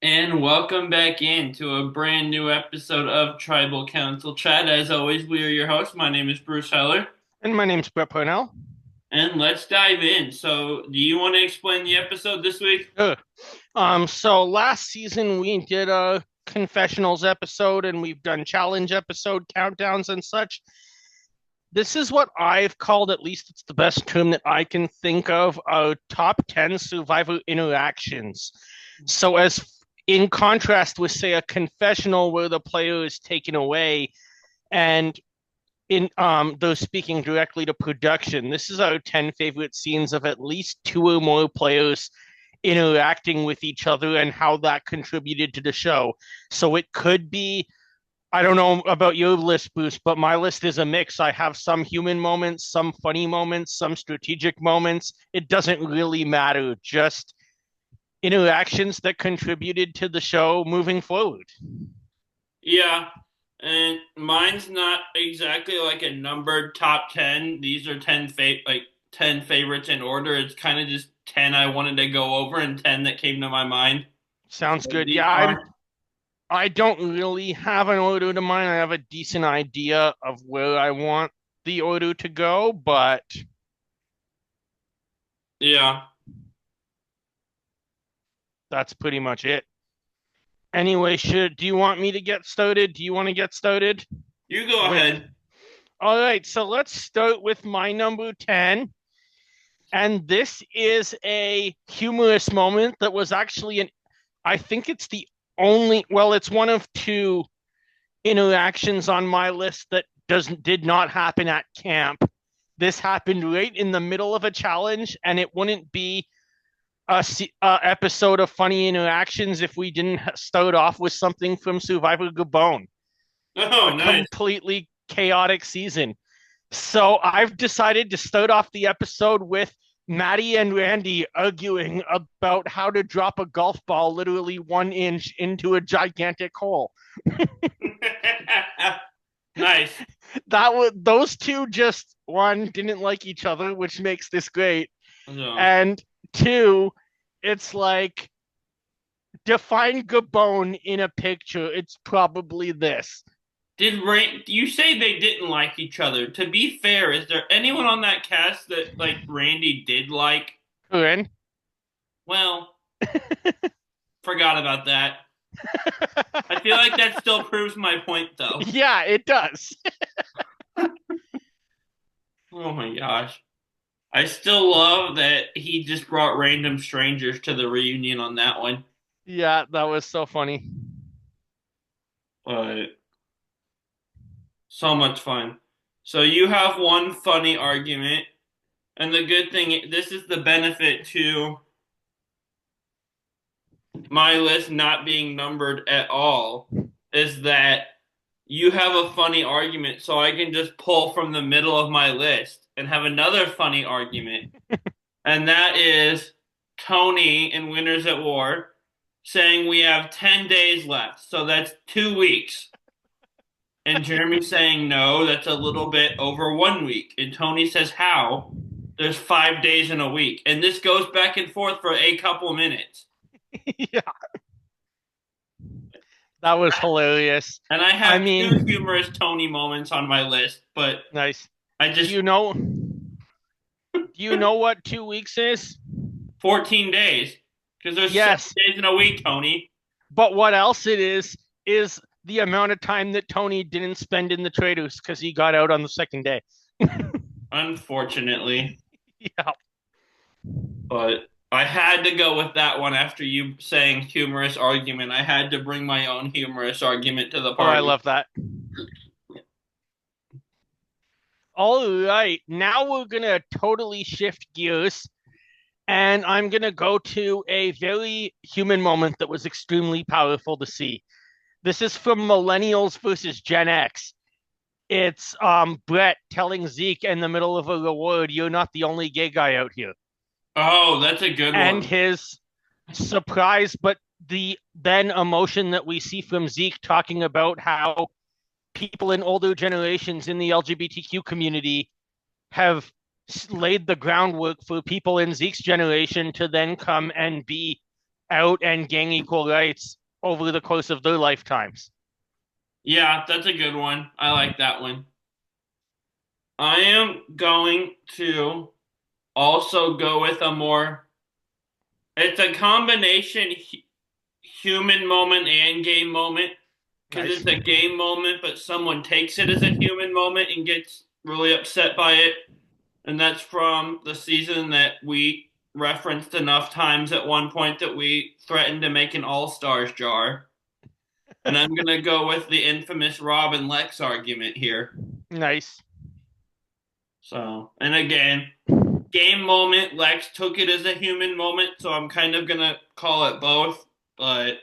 And welcome back into a brand new episode of Tribal Council Chat. As always, we are your hosts. My name is Bruce Heller, And my name's Brett Parnell. and let's dive in. So, do you want to explain the episode this week? Ugh. So last season we did a confessionals episode and we've done challenge episode countdowns and such. This is what I've called, at least it's the best term that I can think of, top 10 survivor interactions. So as in contrast with, say, a confessional where the player is taken away and in those speaking directly to production, this is our 10 favorite scenes of at least two or more players interacting with each other and how that contributed to the show. So it could be, I don't know about your list, Bruce, but my list is a mix. I have some human moments, some funny moments, some strategic moments. It doesn't really matter, just interactions that contributed to the show moving forward. Yeah, and mine's not exactly like a numbered top 10. These are 10 favorites in order. It's kind of just 10 I wanted to go over and 10 that came to my mind. Sounds So good. these Yeah, are I don't really have an order to mine. I have a decent idea of where I want the order to go, but yeah. that's pretty much it. Anyway, do you want me to get started? Do you want to get started You go with? ahead. All right, so let's start with my number 10. And this is a humorous moment that was actually I think it's the only, well, it's one of two interactions on my list that did not happen at camp. This happened right in the middle of a challenge, and it wouldn't be a episode of funny interactions if we didn't start off with something from Survivor Gabon, Oh, a nice. completely chaotic season. So I've decided to start off the episode with Maddie and Randy arguing about how to drop a golf ball literally 1 inch into a gigantic hole. Nice. Those two just, one, didn't like each other, which makes this great, So, and two, it's like, define Gabon in a picture. It's probably this. you say they didn't like each other? To be fair, is there anyone on that cast that like Randy did like? Corinne. Well, forgot about that. I feel like that still proves my point though. Yeah, it does. Oh my gosh. I still love that he just brought random strangers to the reunion on that one. Yeah, that was so funny. But so much fun. So you have one funny argument, and the good thing, this is the benefit to my list not being numbered at all, is that you have a funny argument, so I can just pull from the middle of my list and have another funny argument. And that is Tony in Winners at War saying we have 10 days left. So that's 2 weeks. And Jeremy saying no, that's a little bit over 1 week. And Tony says how? There's 5 days in a week. And this goes back and forth for a couple minutes. Yeah, that was hilarious. And I I have two mean, humorous Tony moments on my list, but nice. I Do just you know? Do you know what 2 weeks is? 14 days because there's seven Yes, days in a week, Tony. but what else it is the amount of time that Tony didn't spend in the traders because he got out on the second day. Unfortunately, Yeah. but I had to go with that one after you saying humorous argument. I had to bring my own humorous argument to the Oh, I party. love that. All right, now we're gonna totally shift gears, and I'm gonna go to a very human moment that was extremely powerful to see. This is from Millennials versus Gen X. It's Brett telling Zeke in the middle of a reward, "You're not the only gay guy out here," Oh, that's a good and one. his surprise, but the then emotion that we see from Zeke talking about how people in older generations in the LGBTQ community have laid the groundwork for people in Zeke's generation to then come and be out and gain equal rights over the course of their lifetimes. Yeah, that's a good one. I like that one. I am going to also go with a more, it's a combination human moment and game moment because Nice. it's a game moment, but someone takes it as a human moment and gets really upset by it. And that's from the season that we referenced enough times at one point that we threatened to make an All-Stars jar. And I'm going to go with the infamous Rob and Lex argument here. Nice. So, and again, game moment, Lex took it as a human moment, so I'm kind of going to call it both, but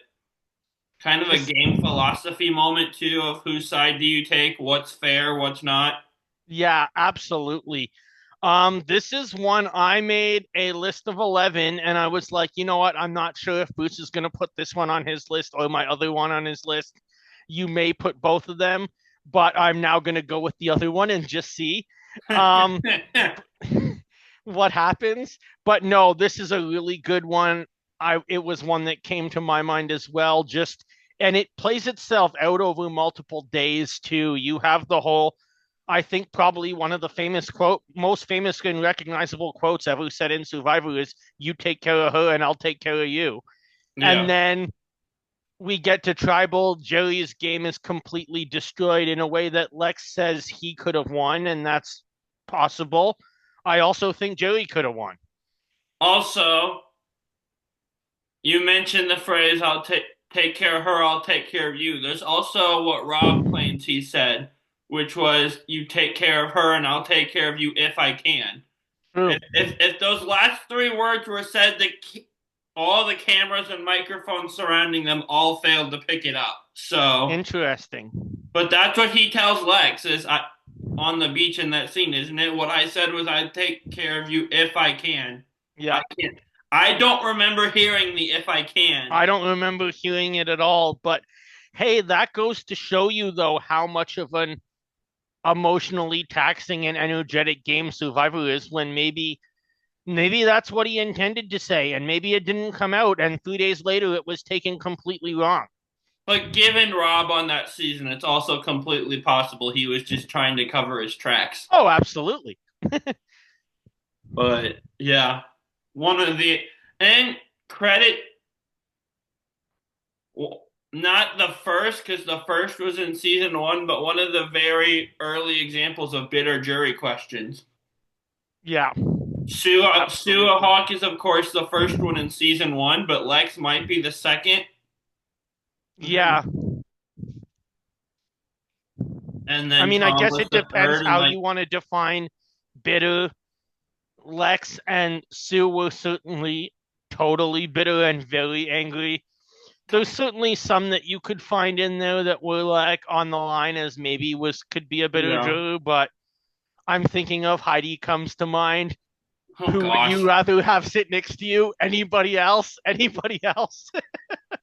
kind of a This, game philosophy moment too of whose side do you take, what's fair, what's not. yeah, absolutely. This is one I made a list of 11, and I was like, you know what? I'm not sure if Bruce is going to put this one on his list or my other one on his list. You may put both of them, but I'm now going to go with the other one and just see um, what happens. But no, this is a really good one. It was one that came to my mind as well. Just and it plays itself out over multiple days too. You have the whole I think probably one of the most famous and recognizable quotes ever said in Survivor is "You take care of her, and I'll take care of you." And Yeah. then we get to Tribal. Jerry's game is completely destroyed in a way that Lex says he could have won, and that's possible. I also think Jerry could have won. Also, you mentioned the phrase "I'll take care of her, I'll take care of you." There's also what Rob claims he said, which was "You take care of her, and I'll take care of you if I can." True. If those last three words were said, all the cameras and microphones surrounding them all failed to pick it up. So, Interesting. but that's what he tells Lex is on the beach in that scene, isn't it? What I said was I'd take care of you if I can. I Yeah. can't. I don't remember hearing the if I can. I don't remember hearing it at all, but hey, that goes to show you though how much of an emotionally taxing and energetic game Survivor is when maybe that's what he intended to say and maybe it didn't come out and 3 days later it was taken completely wrong. But given Rob on that season, it's also completely possible he was just trying to cover his tracks. Oh, absolutely. But yeah, one of the and credit not the first because the first was in season one, but one of the very early examples of bitter jury questions. Yeah, Sue absolutely. Hawk is of course the first one in season one, but Lex might be the second, Yeah. and I then mean, I Tom guess was it the depends third, and how like you want to define bitter. Lex and Sue were certainly totally bitter and very angry. There's certainly some that you could find in there that were like on the line as maybe was could be a bitter yeah. juror, but I'm thinking of Heidi comes to mind. Oh Who would you gosh, rather have sit next to you? Anybody else? Anybody else?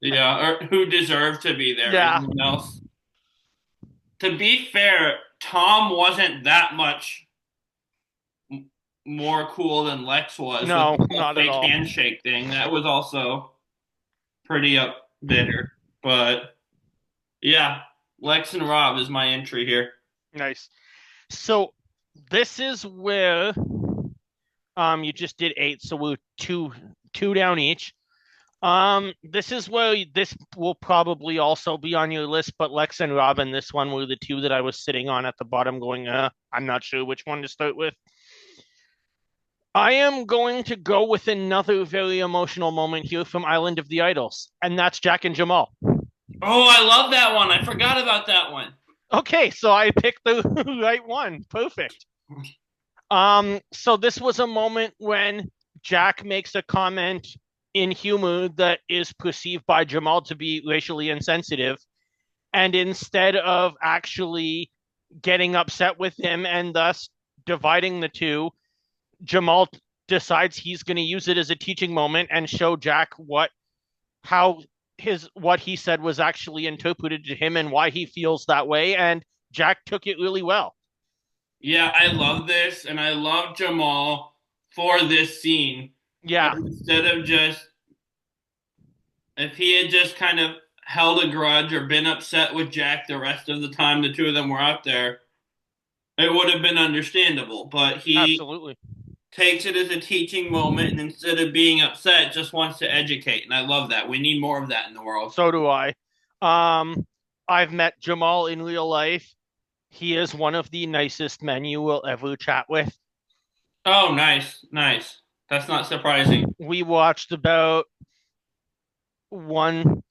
yeah. Or who deserved to be there? Yeah. Anyone else? To be fair, Tom wasn't that much more cool than Lex was with No, the whole not at fake all. handshake thing. That was also pretty up bitter. But yeah, Lex and Rob is my entry here. Nice. So this is where you just did eight, so we're two down each. This is where this will probably also be on your list, but Lex and Robin, this one were the two that I was sitting on at the bottom going, I'm not sure which one to start with. I am going to go with another very emotional moment here from Island of the Idols, and that's Jack and Jamal. Oh, I love that one. I forgot about that one. Okay, so I picked the right one. Perfect. So this was a moment when Jack makes a comment in humor that is perceived by Jamal to be racially insensitive. And instead of actually getting upset with him and thus dividing the two, Jamal decides he's going to use it as a teaching moment and show Jack how what he said was actually interpreted to him and why he feels that way. And Jack took it really well. Yeah, I love this, and I love Jamal for this scene. Yeah, Instead of just If he had just kind of held a grudge or been upset with Jack the rest of the time the two of them were out there, it would have been understandable. But he Absolutely. takes it as a teaching moment and instead of being upset, just wants to educate. And I love that. We need more of that in the world. So do I. Um, I've met Jamal in real life. He is one of the nicest men you will ever chat with. Oh, nice, nice. That's not surprising. We watched about one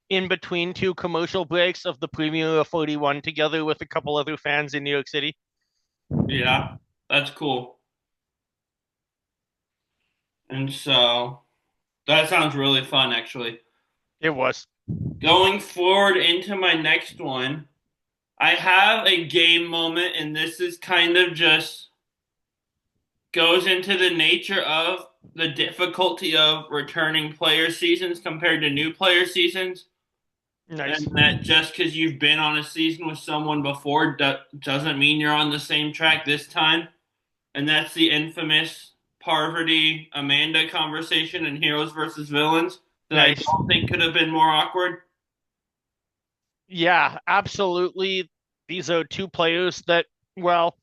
in between two commercial breaks of the premiere of 41 together with a couple other fans in New York City. Yeah, that's cool. And so that sounds really fun, actually. It was. Going forward into my next one, I have a game moment, and this is kind of just goes into the nature of the difficulty of returning player seasons compared to new player seasons. Nice. And that just because you've been on a season with someone before doesn't mean you're on the same track this time. And that's the infamous Parvati Amanda conversation in Heroes versus Villains that I Nice. don't think could have been more awkward. Yeah, absolutely. These are two players that, well,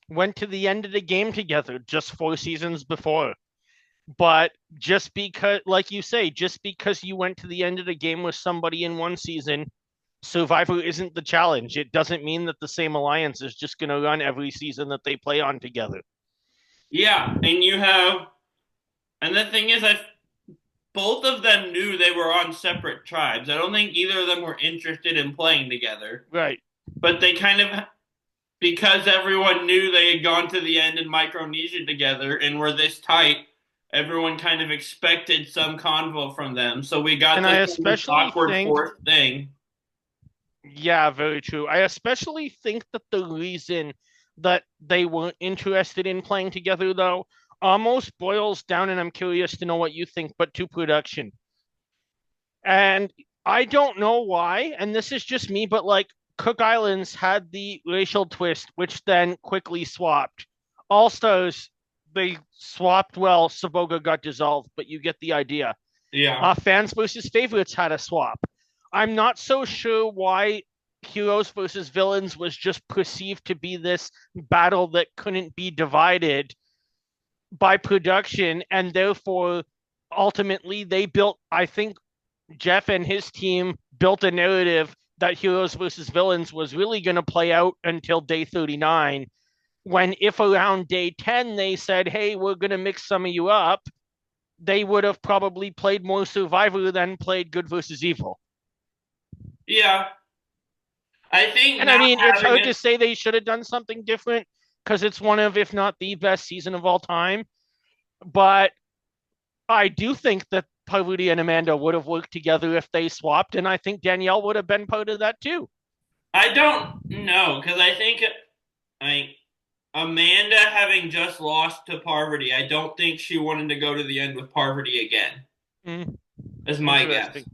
went to the end of the game together just 4 seasons before. But just because, like you say, just because you went to the end of the game with somebody in one season, Survivor isn't the challenge. It doesn't mean that the same alliance is just going to run every season that they play on together. Yeah, and you have, and the thing is, I both of them knew they were on separate tribes. I don't think either of them were interested in playing together, Right. but they kind of, because everyone knew they had gone to the end in Micronesia together and were this tight, everyone kind of expected some convo from them. So we got And I this especially awkward think, fourth thing. yeah, very true. I especially think that the reason that they weren't interested in playing together, though, almost boils down, and I'm curious to know what you think, but to production. And I don't know why, and this is just me, but like Cook Islands had the racial twist, which then quickly swapped. All Stars, they swapped well. Saboga got dissolved, but you get the idea. Yeah. Fans versus favorites had a swap. I'm not so sure why Heroes versus Villains was just perceived to be this battle that couldn't be divided by production, and therefore ultimately they built, I think, Jeff and his team built a narrative that Heroes versus Villains was really going to play out until day 39. When if around day 10 they said, hey, we're going to mix some of you up, they would have probably played more Survivor than played Good versus Evil. Yeah. I think And I not mean, it's having hard it. to say they should have done something different because it's one of, if not the best season of all time. But I do think that Parvati and Amanda would have worked together if they swapped, and I think Danielle would have been part of that too. I don't know because I think I Amanda having just lost to Parvati, I don't think she wanted to go to the end with Parvati again. Mm, Is my guess. interesting.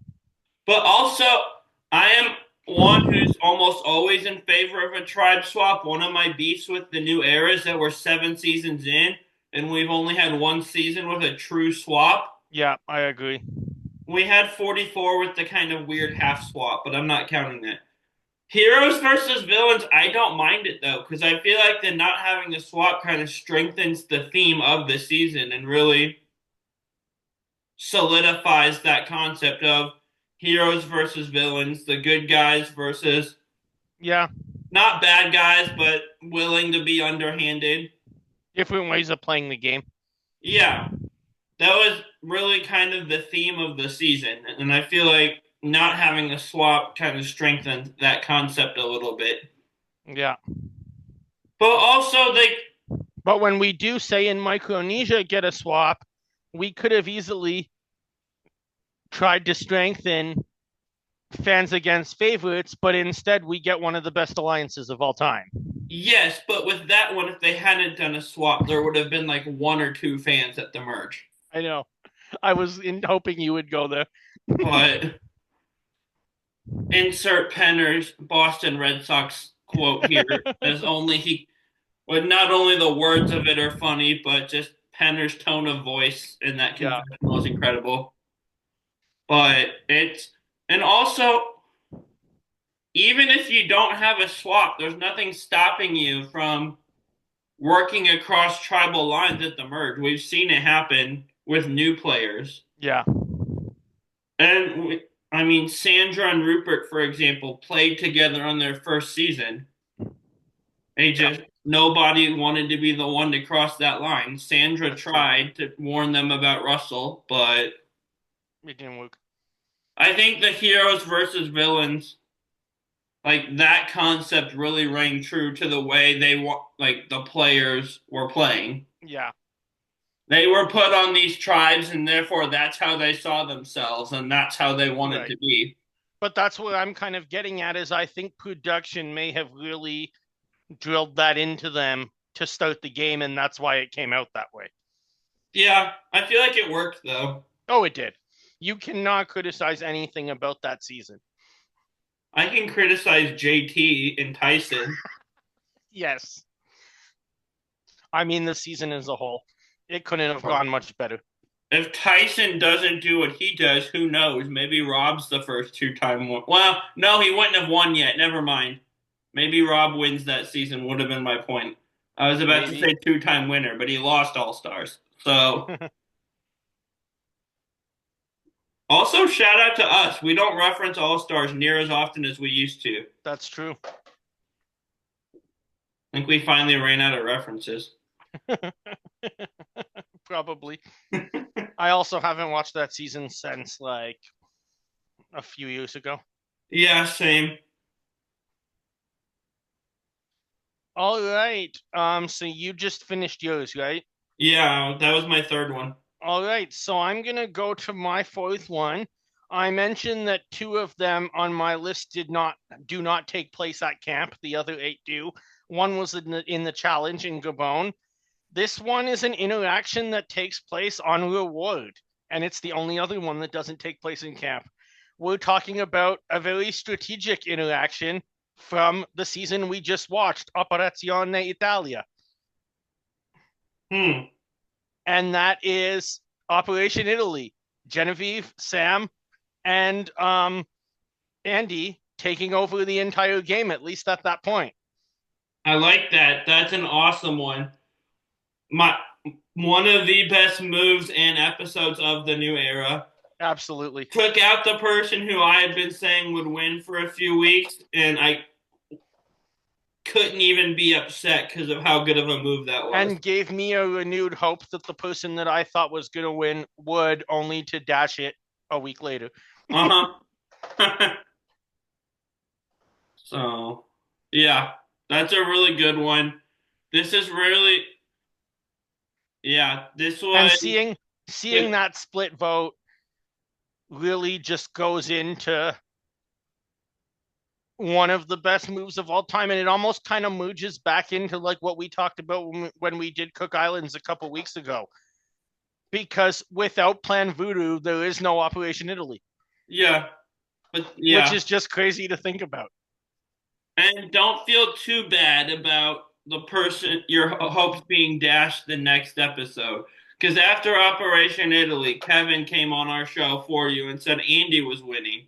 But also, I am one who's almost always in favor of a tribe swap. One of my beefs with the new era is that we're 7 seasons in and we've only had one season with a true swap. Yeah, I agree. We had 44 with the kind of weird half swap, but I'm not counting that. Heroes versus villains, I don't mind it though, because I feel like the not having the swap kind of strengthens the theme of the season and really solidifies that concept of heroes versus villains, the good guys versus Yeah, not bad guys, but willing to be underhanded. different ways of playing the game. Yeah, that was really kind of the theme of the season. And I feel like not having a swap kind of strengthened that concept a little bit. Yeah. But also, they, But when we do say in Micronesia get a swap, we could have easily tried to strengthen fans against favorites, but instead we get one of the best alliances of all time. yes, but with that one, if they hadn't done a swap, there would have been like one or two fans at the merge. I know. I was hoping you would go there. But insert Penner's Boston Red Sox quote here, as only he, well, not only the words of it are funny, but just Penner's tone of voice in that Yeah. confessional is incredible. But and also, even if you don't have a swap, there's nothing stopping you from working across tribal lines at the merge. We've seen it happen with new players. Yeah. And I mean, Sandra and Rupert, for example, played together on their first season. They Yep. just nobody wanted to be the one to cross that line. Sandra That's true. tried to warn them about Russell, but It didn't work. I think the heroes versus villains, like that concept really rang true to the way they want, like the players were playing. Yeah. They were put on these tribes, and therefore that's how they saw themselves, and that's how they wanted Right. to be. But that's what I'm kind of getting at is I think production may have really drilled that into them to start the game, and that's why it came out that way. Yeah, I feel like it worked though. Oh, it did. You cannot criticize anything about that season. I can criticize JT and Tyson. Yes. I mean, the season as a whole, it couldn't have gone much better. If Tyson doesn't do what he does, who knows? Maybe Rob's the first two-time one. Well, no, he wouldn't have won yet. Never mind. Maybe Rob wins that season, would have been my point. I was about to Maybe. say two-time winner, but he lost All Stars. So, also shout out to us. We don't reference All Stars near as often as we used to. That's true. I think we finally ran out of references. Probably. I also haven't watched that season since like a few years ago. Yeah, same. All right. So you just finished yours, right? Yeah, that was my third one. All right. So I'm gonna go to my fourth one. I mentioned that two of them on my list do not take place at camp. The other eight do. One was in the challenge in Gabon. This one is an interaction that takes place on reward, and it's the only other one that doesn't take place in camp. We're talking about a very strategic interaction from the season we just watched, Operazione Italia. Hmm. And that is Operation Italy. Genevieve, Sam, and Andy taking over the entire game, at least at that point. I like that. That's an awesome one. My one of the best moves and episodes of the new era. Absolutely. Took out the person who I had been saying would win for a few weeks, and I couldn't even be upset because of how good of a move that was. And gave me a renewed hope that the person that I thought was going to win would, only to dash it a week later. Uh-huh. So, yeah, that's a really good one. This is really, yeah, this And was, seeing it, that split vote really just goes into one of the best moves of all time, and it almost kind of merges back into like what we talked about when we did Cook Islands a couple weeks ago, because without Plan Voodoo there is no Operation Italy, yeah, but which yeah. is just crazy to think about. And don't feel too bad about the person, your hopes being dashed the next episode. Because after Operation Italy, Kevin came on our show for you and said Andy was winning.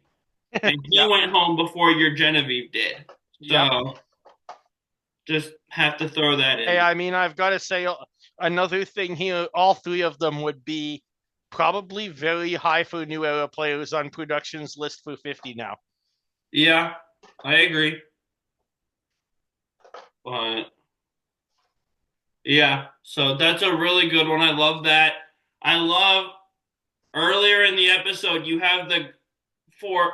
And he Yep. went home before your Genevieve did. Yep. So just have to throw that Hey, in. I mean, I've got to say another thing here. All three of them would be probably very high for new era players on production's list for 50 now. Yeah, I agree. But yeah, so that's a really good one. I love that. I love earlier in the episode, you have for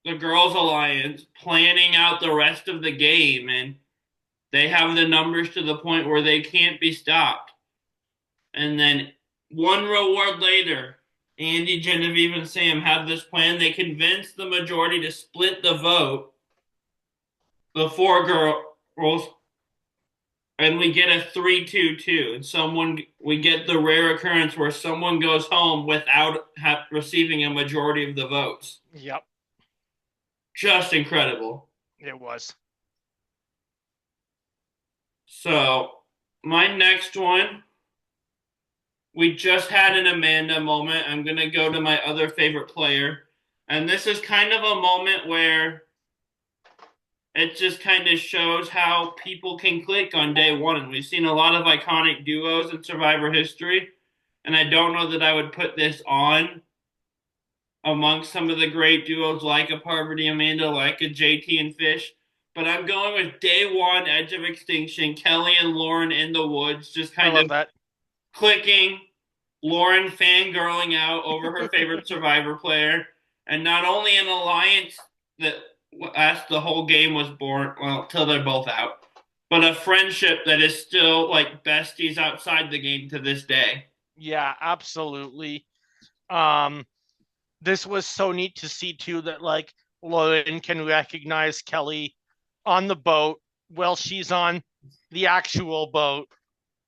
the Girls Alliance planning out the rest of the game, and they have the numbers to the point where they can't be stopped. And then one reward later, Andy, Genevieve, and Sam have this plan. They convince the majority to split the vote, the four girls, and we get a 3-2-2. And we get the rare occurrence where someone goes home without receiving a majority of the votes. Yep, Just incredible. it was. So, my next one We just had an Amanda moment. I'm going to go to my other favorite player. And this is kind of a moment where it just kind of shows how people can click on day one. And we've seen a lot of iconic duos in Survivor history. And I don't know that I would put this on amongst some of the great duos like a Parvati Amanda, like a JT and Fish. But I'm going with day one, Edge of Extinction, Kelly and Lauren in the woods, just I kind of love that. clicking, Lauren fangirling out over her favorite Survivor player, and not only an alliance that as the whole game was born, well, till they're both out, but a friendship that is still like besties outside the game to this day. Yeah, absolutely. Um, this was so neat to see too that like Lauren can recognize Kelly on the boat while she's on the actual boat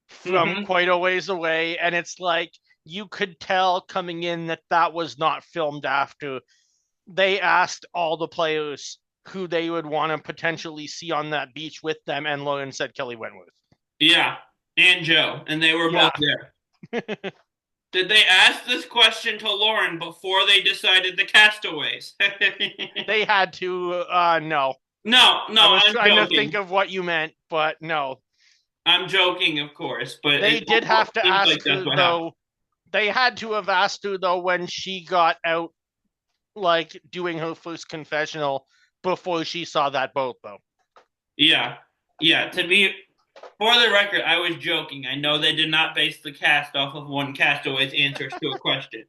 from Mm-hmm. quite a ways away, and it's like you could tell coming in that that was not filmed after. They asked all the players who they would want to potentially see on that beach with them, and Lauren said Kelly Wentworth. Yeah, and Joe, and they were Yeah, both there. Did they ask this question to Lauren before they decided the castaways? they had to. No, No, I no, was I'm trying to think joking. of what you meant, but no. I'm joking, of course, but They it did have almost to seems like ask that's her what happened. though. They had to have asked her though when she got out, like doing her first confessional before she saw that boat though. Yeah, yeah. To be for the record, I was joking. I know they did not base the cast off of one castaway's answers to a question,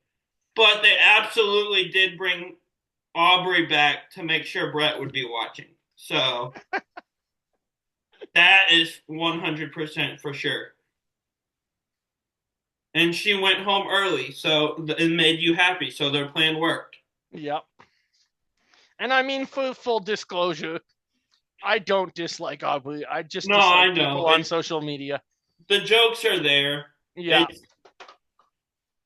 but they absolutely did bring Aubrey back to make sure Brett would be watching. So that is 100% for sure. And she went home early, so it made you happy. So their plan worked. Yep. And I mean, for full disclosure, I don't dislike Aubrey. I just No, I dislike know. people on social media. The jokes are there. Yeah. It's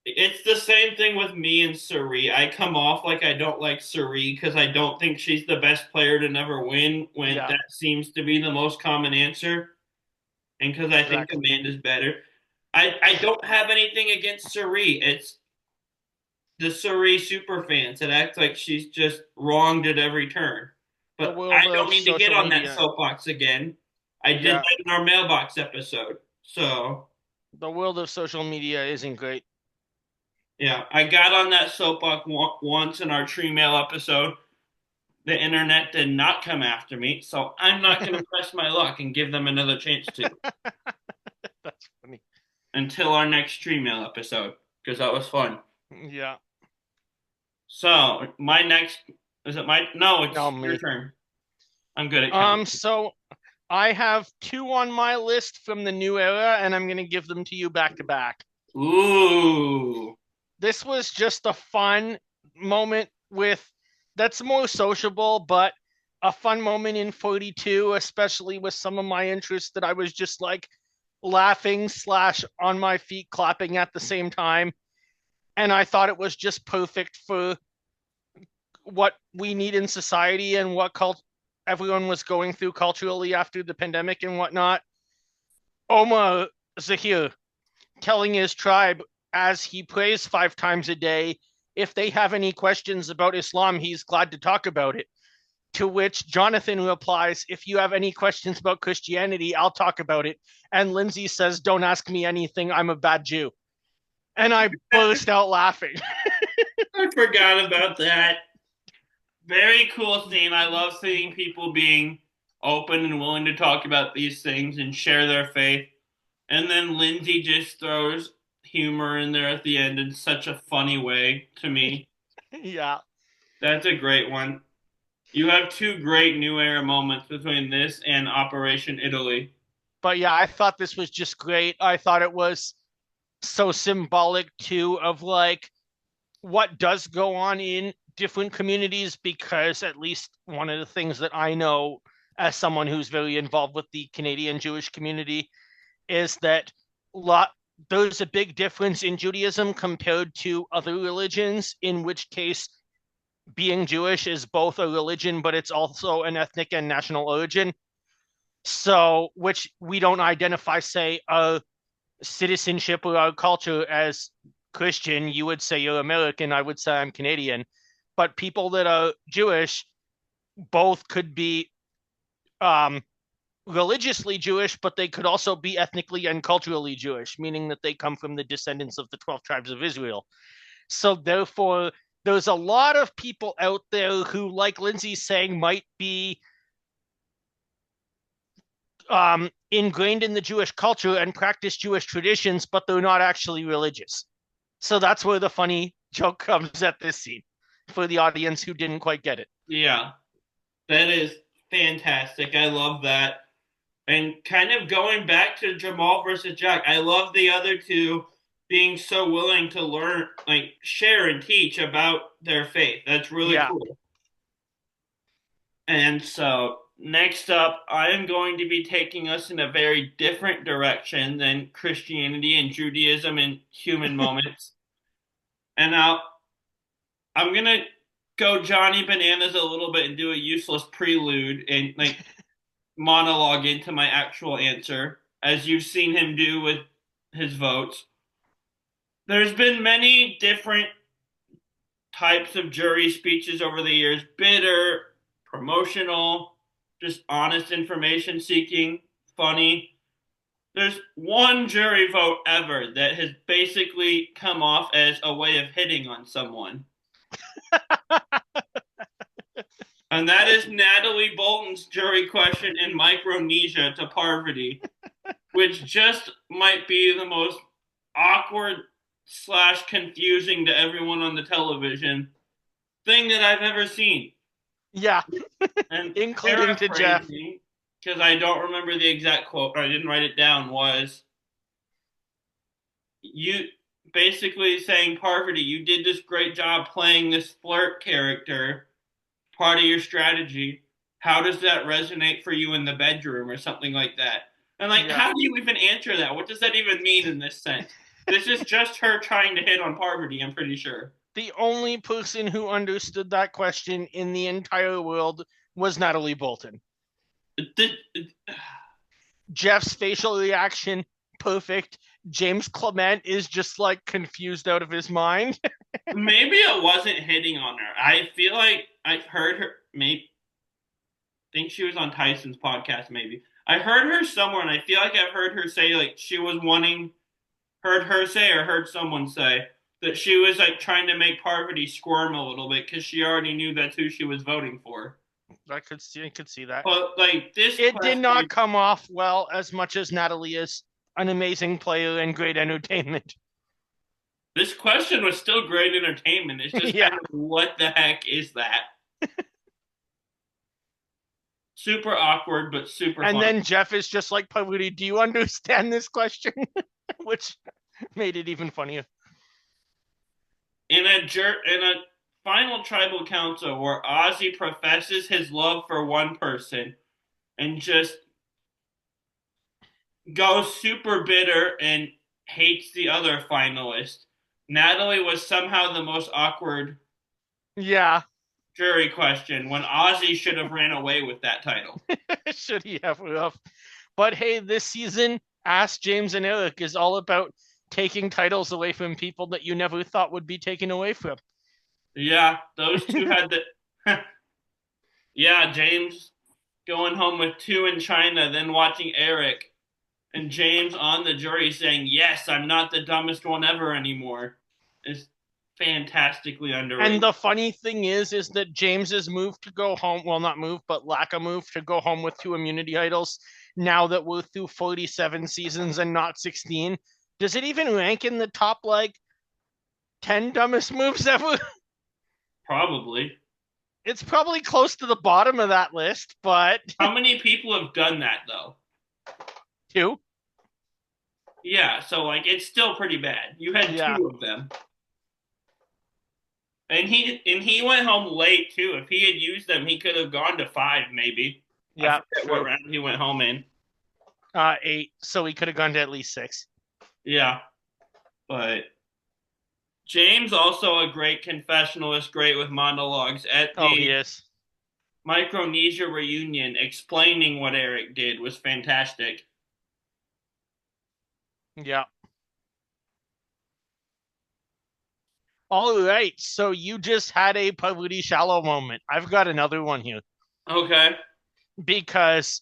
it's the same thing with me and Cirie. I come off like I don't like Cirie because I don't think she's the best player to never win when Yeah. that seems to be the most common answer. And because I think Exactly. Amanda's better. I don't have anything against Cirie. It's the Cirie super fans that act like she's just wronged at every turn. The But I world don't of need to get social on that media. soapbox again. I did Yeah. that in our mailbox episode. So, The world of social media isn't great. yeah, I got on that soapbox once in our tree mail episode. The internet did not come after me, so I'm not going to press my luck and give them another chance to That's funny. until our next tree mail episode because that was fun. Yeah. So, my next is it my no, No, it's your me. turn. I'm good at counting. So I have two on my list from the new era, and I'm gonna give them to you back to back. Ooh. This was just a fun moment with that's more sociable, but a fun moment in 42, especially with some of my interests that I was just like laughing slash on my feet clapping at the same time. And I thought it was just perfect for what we need in society and what everyone was going through culturally after the pandemic and whatnot. Omar Zahir telling his tribe as he prays 5 times a day, if they have any questions about Islam, he's glad to talk about it. To which Jonathan replies, if you have any questions about Christianity, I'll talk about it. And Lindsay says, don't ask me anything. I'm a bad Jew. And I burst out laughing. I forgot about that. Very cool scene. I love seeing people being open and willing to talk about these things and share their faith. And then Lindsay just throws humor in there at the end in such a funny way to me. Yeah. That's a great one. You have two great new era moments between this and Operation Italy. But yeah, I thought this was just great. I thought it was so symbolic too of like what does go on in different communities because at least one of the things that I know as someone who's very involved with the Canadian Jewish community is that lot there's a big difference in Judaism compared to other religions, in which case being Jewish is both a religion, but it's also an ethnic and national origin. So, which we don't identify, say, citizenship or our culture as Christian, you would say you're American, I would say I'm Canadian. But people that are Jewish both could be um, religiously Jewish, but they could also be ethnically and culturally Jewish, meaning that they come from the descendants of the 12 tribes of Israel. So therefore, there's a lot of people out there who, like Lindsay's saying, might be ingrained in the Jewish culture and practice Jewish traditions, but they're not actually religious. So that's where the funny joke comes at this scene for the audience who didn't quite get it. Yeah, that is fantastic. I love that. And kind of going back to Jamal versus Jack, I love the other two being so willing to learn, like share and teach about their faith. That's really Yeah. cool. And so next up, I am going to be taking us in a very different direction than Christianity and Judaism and human moments. And I'm gonna go Johnny Bananas a little bit and do a useless prelude and like monologue into my actual answer, as you've seen him do with his votes. There's been many different types of jury speeches over the years: bitter, promotional, just honest information seeking, funny. There's one jury vote ever that has basically come off as a way of hitting on someone. And that is Natalie Bolton's jury question in Micronesia to Parvati, which just might be the most awkward slash confusing to everyone on the television thing that I've ever seen. Yeah. And Including to Jeff. paraphrasing, because I don't remember the exact quote, or I didn't write it down, was you basically saying, Parvati, you did this great job playing this flirt character, part of your strategy. How does that resonate for you in the bedroom or something like that? And like, Yeah. how do you even answer that? What does that even mean in this sense? This is just her trying to hit on Parvati, I'm pretty sure. The only person who understood that question in the entire world was Natalie Bolton. Jeff's facial reaction, perfect. James Clement is just like confused out of his mind. Maybe it wasn't hitting on her. I feel like I've heard her. Maybe think she was on Tyson's podcast. Maybe I heard her somewhere, and I feel like I've heard her say like she was wanting, heard her say or heard someone say that she was like trying to make Parvati squirm a little bit because she already knew that's who she was voting for. I could see that. But like this It did not question, come off well as much as Natalie is an amazing player and great entertainment. this question was still great entertainment. It's just Yeah. kind of what the heck is that? Super awkward, but super And fun. then Jeff is just like, Pavudi, do you understand this question? Which made it even funnier. In a final tribal council where Ozzy professes his love for one person and just goes super bitter and hates the other finalist. Natalie was somehow the most awkward Yeah. jury question when Ozzy should have ran away with that title. Should he have enough? But hey, this season, Ask James and Eric is all about taking titles away from people that you never thought would be taken away from. Yeah, those two had the. Yeah, James going home with two in China, then watching Eric and James on the jury saying, "Yes, I'm not the dumbest one ever anymore," is fantastically underrated. And the funny thing is that James's move to go home, well, not move, but lack of move to go home with two immunity idols, now that we're through 47 seasons and not 16, does it even rank in the top, like, 10 dumbest moves ever? Probably. It's probably close to the bottom of that list, but How many people have done that though? two. Yeah, so like it's still pretty bad. You had Yeah. two of them. And he went home late too. If he had used them, he could have gone to five maybe. I Yeah, forget what true. round he went home in. 8. So he could have gone to at least 6. Yeah. But James also a great confessionalist, great with monologues at Oh, he the is. Micronesia reunion explaining what Eric did was fantastic. Yeah. All right. So you just had a publicly shallow moment. I've got another one here Okay. because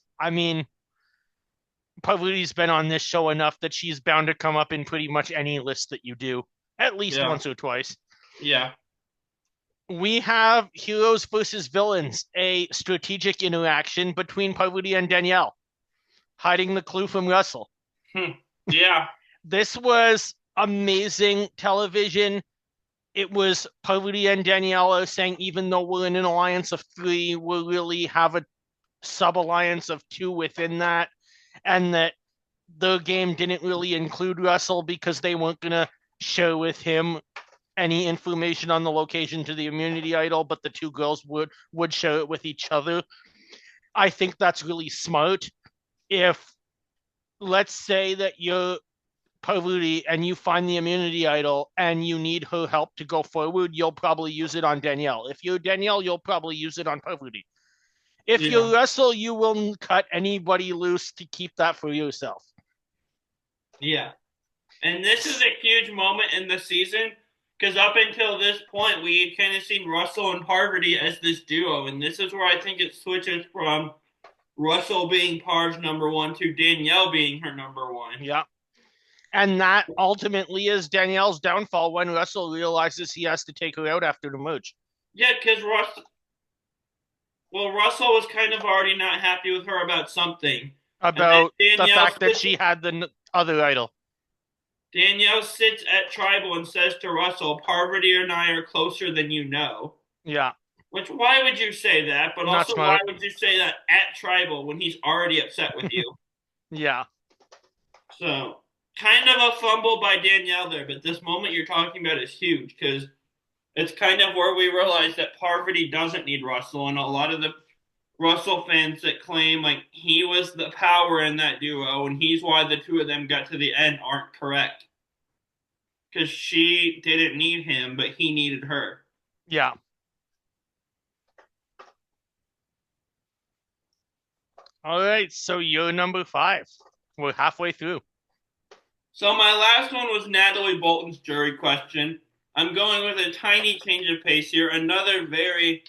Pavlidis's been on this show enough that she's bound to come up in pretty much any list that you do, at least Yeah. once or twice. Yeah. We have heroes versus villains, a strategic interaction between Pavlidi and Danielle, hiding the clue from Russell. Hmm. Yeah. This was amazing television. It was Pavlidi and Daniela saying, even though we're in an alliance of three, we really have a sub alliance of two within that, and that the game didn't really include Russell because they weren't going to share with him any information on the location to the immunity idol, but the two girls would share it with each other. I think that's really smart. If let's say that you're Parvati and you find the immunity idol and you need her help to go forward, you'll probably use it on Danielle. If you're Danielle, you'll probably use it on Parvati. If Yeah. you Russell, you will cut anybody loose to keep that for yourself. Yeah. And this is a huge moment in the season because up until this point, we kind of seen Russell and Parvati as this duo. And this is where I think it switches from Russell being Par's number one to Danielle being her number one. Yeah. And that ultimately is Danielle's downfall when Russell realizes he has to take her out after the merge. Yeah, because Russell was kind of already not happy with her about something. And then About the fact that she had the other idol. Danielle sits at Tribal and says to Russell, Parvati and I are closer than you know. Yeah. Which, why would you say that? But Not also, why smart. would you say that at Tribal when he's already upset with you? Yeah. So, kind of a fumble by Danielle there, but this moment you're talking about is huge because it's kind of where we realize that Parvati doesn't need Russell, and a lot of the Russell fans that claim like he was the power in that duo and he's why the two of them got to the end aren't correct. Because she didn't need him, but he needed her. Yeah. All right. So you're number 5. We're halfway through. So my last one was Natalie Bolton's jury question. I'm going with a tiny change of pace here. Another very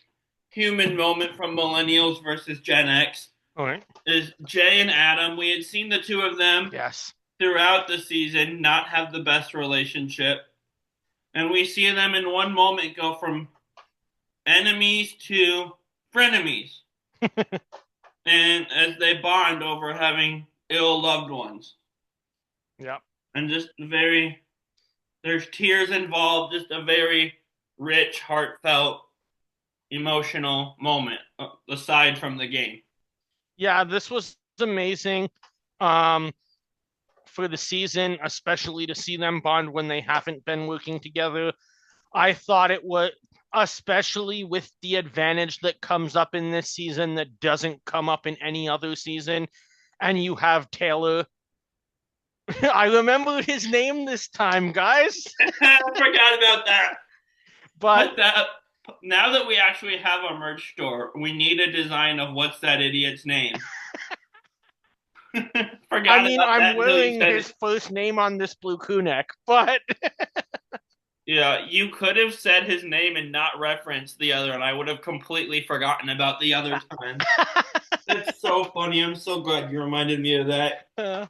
human moment from Millennials versus Gen X All right. is Jay and Adam. We had seen the two of them Yes. throughout the season not have the best relationship. And we see them in one moment go from enemies to frenemies. And as they bond over having ill loved ones. Yeah. And just there's tears involved, just a very rich, heartfelt, emotional moment aside from the game. Yeah, this was amazing um, for the season, especially to see them bond when they haven't been working together. I thought it was, especially with the advantage that comes up in this season that doesn't come up in any other season. And you have Taylor. I remember his name this time, guys. I forgot about that. But now that we actually have a merch store, we need a design of what's that idiot's name. I'm wearing his first name on this blue crew neck, but yeah, you could have said his name and not referenced the other, and I would have completely forgotten about the other time. That's so funny. I'm so glad you reminded me of that.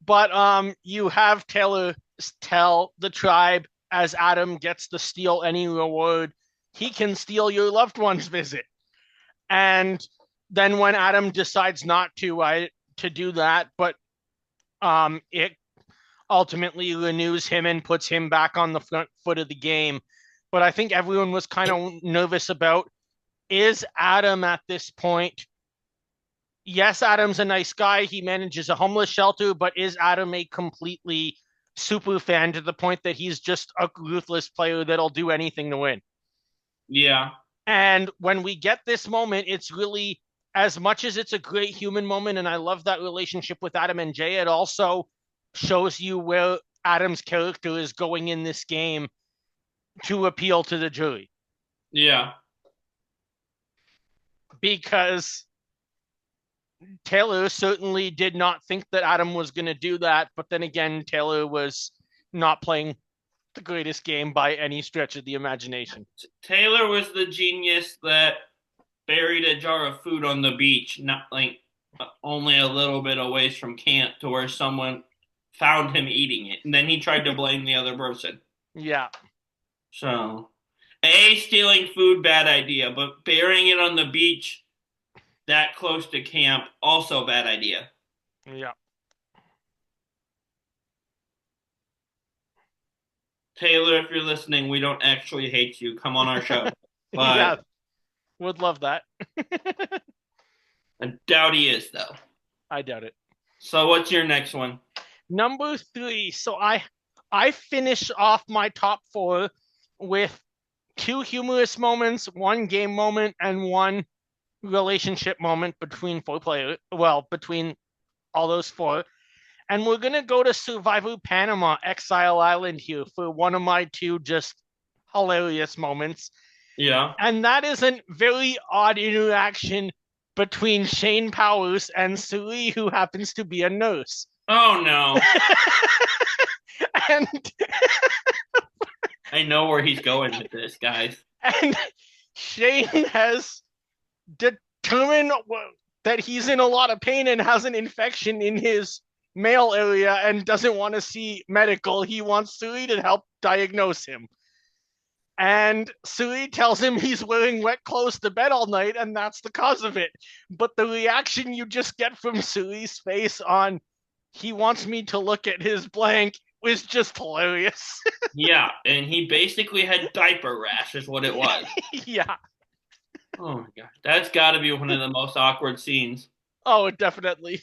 But you have Taylor tell the tribe as Adam gets to steal any reward, he can steal your loved one's visit. And then when Adam decides not to do that, but it ultimately renews him and puts him back on the front foot of the game. But I think everyone was kind of nervous about, is Adam at this point? Yes, Adam's a nice guy. He manages a homeless shelter, but is Adam a completely super fan to the point that he's just a ruthless player that'll do anything to win? Yeah. And when we get this moment, it's really, as much as it's a great human moment, and I love that relationship with Adam and Jay, it also shows you where Adam's character is going in this game to appeal to the jury. Yeah. Because Taylor certainly did not think that Adam was going to do that, but then again, Taylor was not playing the greatest game by any stretch of the imagination. Taylor was the genius that buried a jar of food on the beach, not like only a little bit away from camp to where someone found him eating it. And then he tried to blame the other person. Yeah, So, A, stealing food, bad idea, but burying it on the beach that close to camp, also bad idea. yeah, Taylor, if you're listening, we don't actually hate you. Come on our show. yeah. But Would love that. I doubt he is, though. I doubt it. So, what's your next one? Number three. So I finish off my top four with two humorous moments, one game moment, and one relationship moment between four players. Well, between all those four. And we're gonna go to Survivor Panama, Exile Island here for one of my two just hilarious moments. Yeah. And that is a very odd interaction between Shane Powers and Cirie, who happens to be a nurse. Oh, no. and I know where he's going with this, guys. and Shane has determined that he's in a lot of pain and has an infection in his male area and doesn't want to see medical. He wants Cirie to help diagnose him. And Cirie tells him he's wearing wet clothes to bed all night, and that's the cause of it. But the reaction you just get from Cirie's face on he wants me to look at his blank was just hilarious. Yeah, and he basically had diaper rash, is what it was. Yeah. Oh my gosh, that's got to be one of the most awkward scenes. Oh, definitely.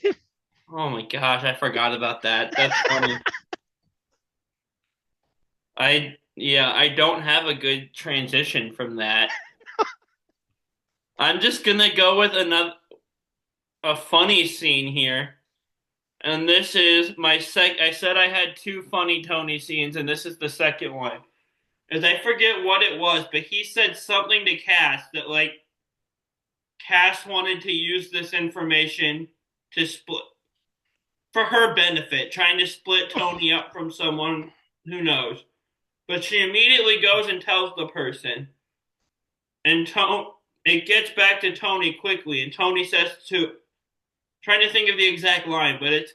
Oh my gosh, I forgot about that. That's funny. I don't have a good transition from that. I'm just gonna go with a funny scene here. And this is I said I had two funny Tony scenes, and this is the second one. As I forget what it was, but he said something to Cass that like Cass wanted to use this information to split for her benefit, trying to split Tony up from someone who knows. But she immediately goes and tells the person, and it gets back to Tony quickly, and Tony says to, trying to think of the exact line, but it's,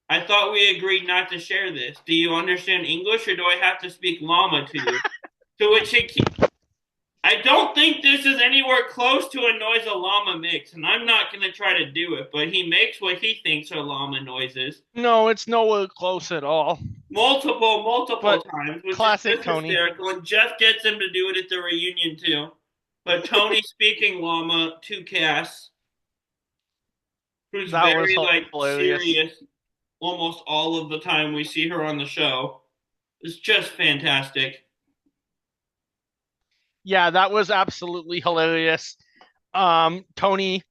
I thought we agreed not to share this. Do you understand English, or do I have to speak Llama to you? To which I don't think this is anywhere close to a noise a llama makes, and I'm not going to try to do it, but he makes what he thinks are llama noises. No, it's nowhere close at all. Multiple But times, which classic is Tony. hysterical, and Jeff gets him to do it at the reunion too. But Tony speaking llama to Cass, who's That very was like hilarious. serious almost all of the time we see her on the show. It's just fantastic. Yeah, that was absolutely hilarious. Tony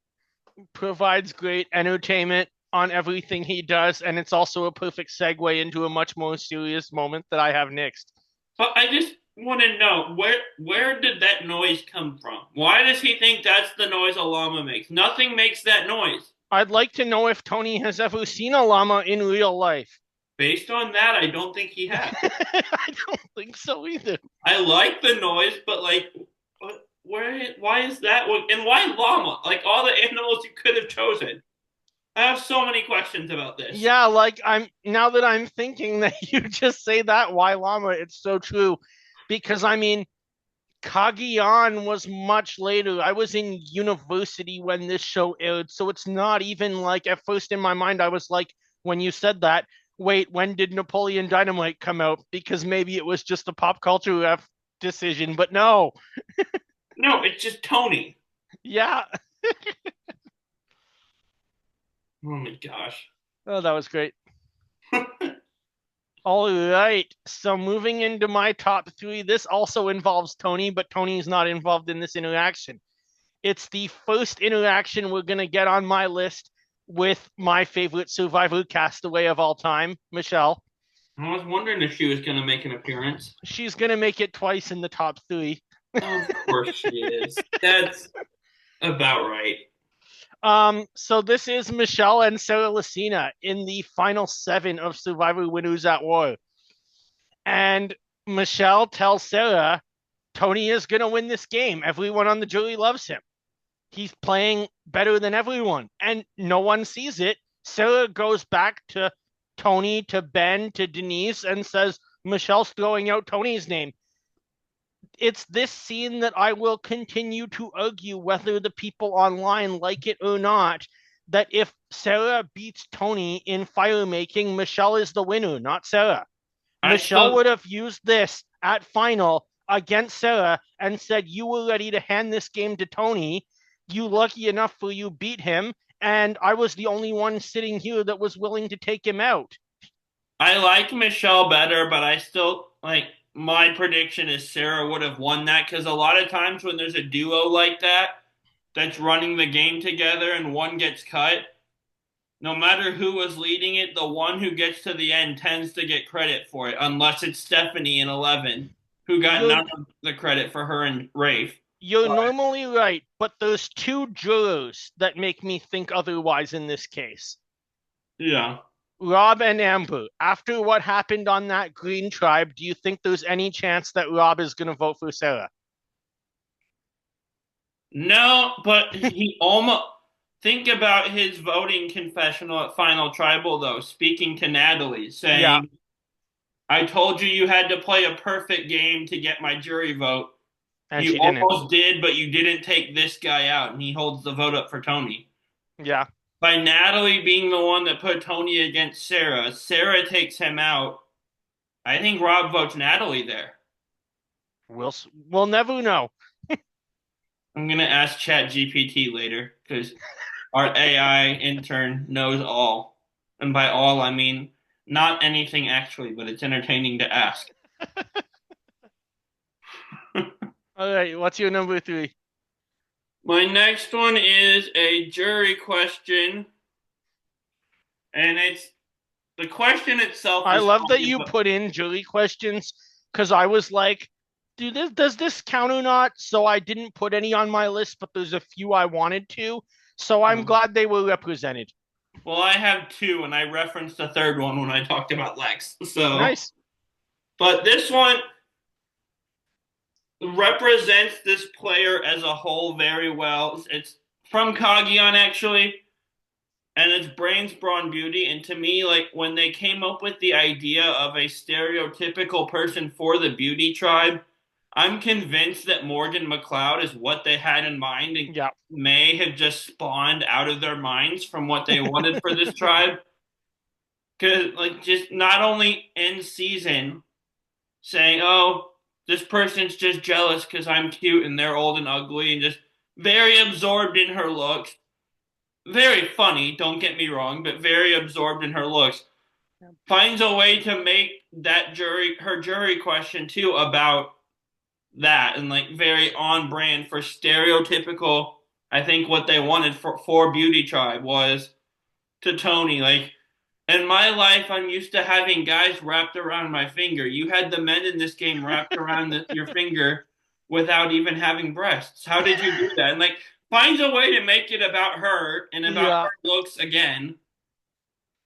provides great entertainment on everything he does, and it's also a perfect segue into a much more serious moment that I have next. But I just want to know where did that noise come from? Why does he think that's the noise a llama makes? Nothing makes that noise. I'd like to know if Tony has ever seen a llama in real life. Based on that, I don't think he has. I don't think so either. I like the noise, but like, why is that? And why llama? Like all the animals you could have chosen. I have so many questions about this. Yeah, like now that I'm thinking that you just say that, why llama? It's so true. Because I mean, Kagiyan was much later. I was in university when this show aired, so it's not even like at first in my mind I was like, when you said that, wait, when did Napoleon Dynamite come out? Because maybe it was just a pop culture decision, but no. No, it's just Tony. Yeah. Oh my gosh. Oh, that was great. All right. So moving into my top three, this also involves Tony, but Tony's not involved in this interaction. It's the first interaction we're going to get on my list with my favorite Survivor castaway of all time, Michele. I was wondering if she was going to make an appearance. She's going to make it twice in the top three. Of course she is. That's about right. So this is Michele and Sarah Lucina in the final 7 of Survivor Winners at War. And Michele tells Sarah, Tony is going to win this game. Everyone on the jury loves him. He's playing better than everyone, and no one sees it. Sarah goes back to Tony, to Ben, to Denise, and says, Michele's throwing out Tony's name. It's this scene that I will continue to argue, whether the people online like it or not, that if Sarah beats Tony in fire making, Michele is the winner, not Sarah. I Michele still would have used this at final against Sarah and said, you were ready to hand this game to Tony. You lucky enough for you beat him. And I was the only one sitting here that was willing to take him out. I like Michele better, but I still like my prediction is Sarah would have won that because a lot of times when there's a duo like that that's running the game together and one gets cut, no matter who was leading it, the one who gets to the end tends to get credit for it, unless it's Stephanie in 11, who got You're none of the credit for her and Rafe. you're But normally right, but there's two jurors that make me think otherwise in this case. yeah. Rob and Amber, after what happened on that Green Tribe, do you think there's any chance that Rob is going to vote for Sarah? No, but he almost think about his voting confessional at Final Tribal though, speaking to Natalie, Yeah, saying, I told you you had to play a perfect game to get my jury vote. and You she didn't. almost did, but you didn't take this guy out, and he holds the vote up for Tony. Yeah, By Natalie being the one that put Tony against Sarah, Sarah takes him out. I think Rob votes Natalie there. we'll never know. I'm gonna ask ChatGPT later because our AI intern knows all, and by all I mean not anything actually, but it's entertaining to ask. All right, what's your number 3? My next one is a jury question, and it's the question itself I is love that funny, you but put in jury questions because I was like, does this count or not? So I didn't put any on my list, but there's a few I wanted to. So I'm glad they were represented. well, I have two, and I referenced the third one when I talked about Lex. So, Nice. but this one represents this player as a whole very well. It's from Kagion actually, and it's Brains, Brawn, Beauty. And to me, like when they came up with the idea of a stereotypical person for the Beauty tribe, I'm convinced that Morgan McLeod is what they had in mind and Yeah. may have just spawned out of their minds from what they wanted for this tribe. Because, like, just not only in season saying, oh, this person's just jealous because I'm cute and they're old and ugly and just very absorbed in her looks. Very funny, don't get me wrong, but very absorbed in her looks. Finds a way to make her jury question too about that and like very on brand for stereotypical. I think what they wanted for Beauty Tribe was to Tony, like in my life, I'm used to having guys wrapped around my finger. You had the men in this game wrapped around your finger without even having breasts. How did you do that? And like finds a way to make it about her and about Yeah. her looks again,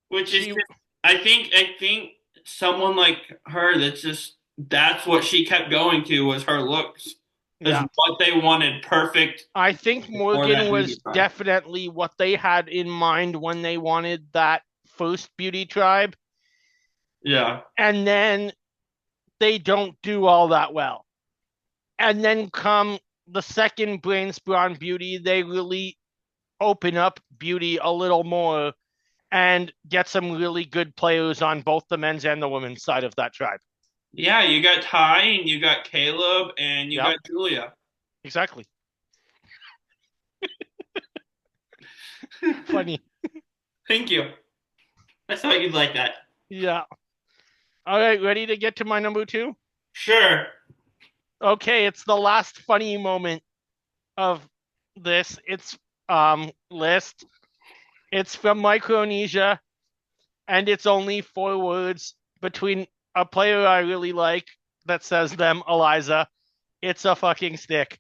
which is She, just I think someone like her that's what she kept going to was her looks. Is yeah. what they wanted perfect I think for Morgan that beauty was tribe. definitely what they had in mind when they wanted that first beauty tribe. Yeah. And then they don't do all that well. And then come the second Brains Brawn Beauty, they really open up Beauty a little more and get some really good players on both the men's and the women's side of that tribe. Yeah, you got Ty and you got Caleb and you Yep, got Julia. exactly. Funny. Thank you. I thought you'd like that. Yeah. All right, ready to get to my number 2? Sure. Okay, it's the last funny moment of this. It's list. It's from Micronesia, and it's only 4 words between a player I really like that says them, Eliza. It's a fucking stick.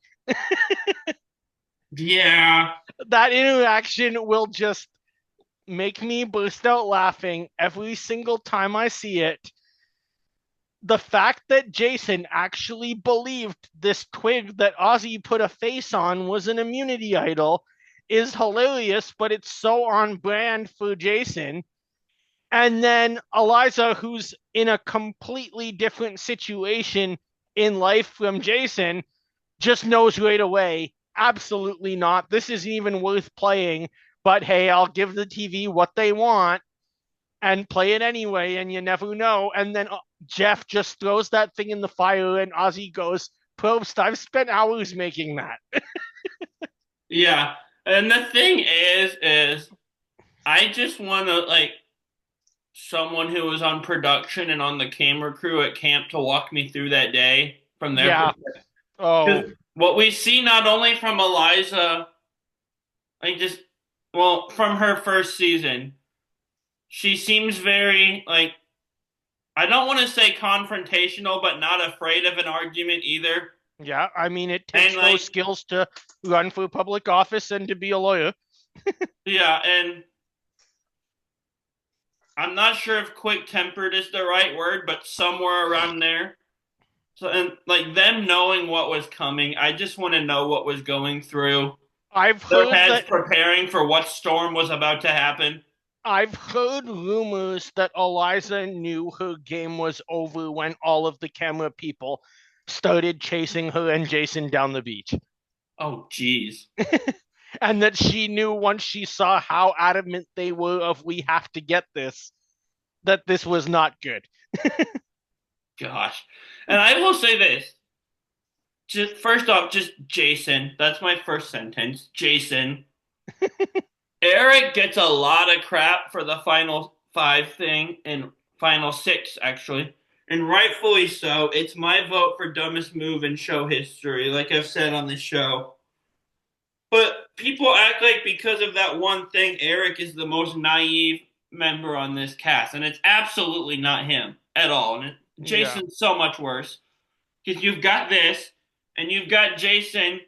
Yeah. That interaction will just make me burst out laughing every single time I see it. The fact that Jason actually believed this twig that Ozzy put a face on was an immunity idol is hilarious, but it's so on brand for Jason. And then Eliza, who's in a completely different situation in life from Jason, just knows right away, absolutely not. This isn't even worth playing. But hey, I'll give the TV what they want and play it anyway, and you never know. And then Jeff just throws that thing in the fire, and Ozzy goes, "Prost, I've spent hours making that." Yeah. And the thing is I just want to like someone who was on production and on the camera crew at camp to walk me through that day from their Yeah. perspective. Oh, Because what we see not only from Eliza, like just well, from her first season, she seems very like I don't want to say confrontational, but not afraid of an argument either. yeah. I mean, it And takes those like, skills to run for public office and to be a lawyer. yeah, and I'm not sure if quick-tempered is the right word, but somewhere around there. So, and like them knowing what was coming, I just want to know what was going through I've their heard heads that preparing for what storm was about to happen. I've heard rumors that Eliza knew her game was over when all of the camera people started chasing her and Jason down the beach. Oh, geez. And that she knew once she saw how adamant they were of we have to get this, that this was not good. Gosh. And I will say this. Just first off, just Jason. That's my first sentence. Jason. Eric gets a lot of crap for the final five thing and final six, actually. And rightfully so. It's my vote for dumbest move in show history, like I've said on this show. But people act like because of that one thing, Eric is the most naive member on this cast. And it's absolutely not him at all. And Yeah. Jason's so much worse. Because you've got this, and you've got Jason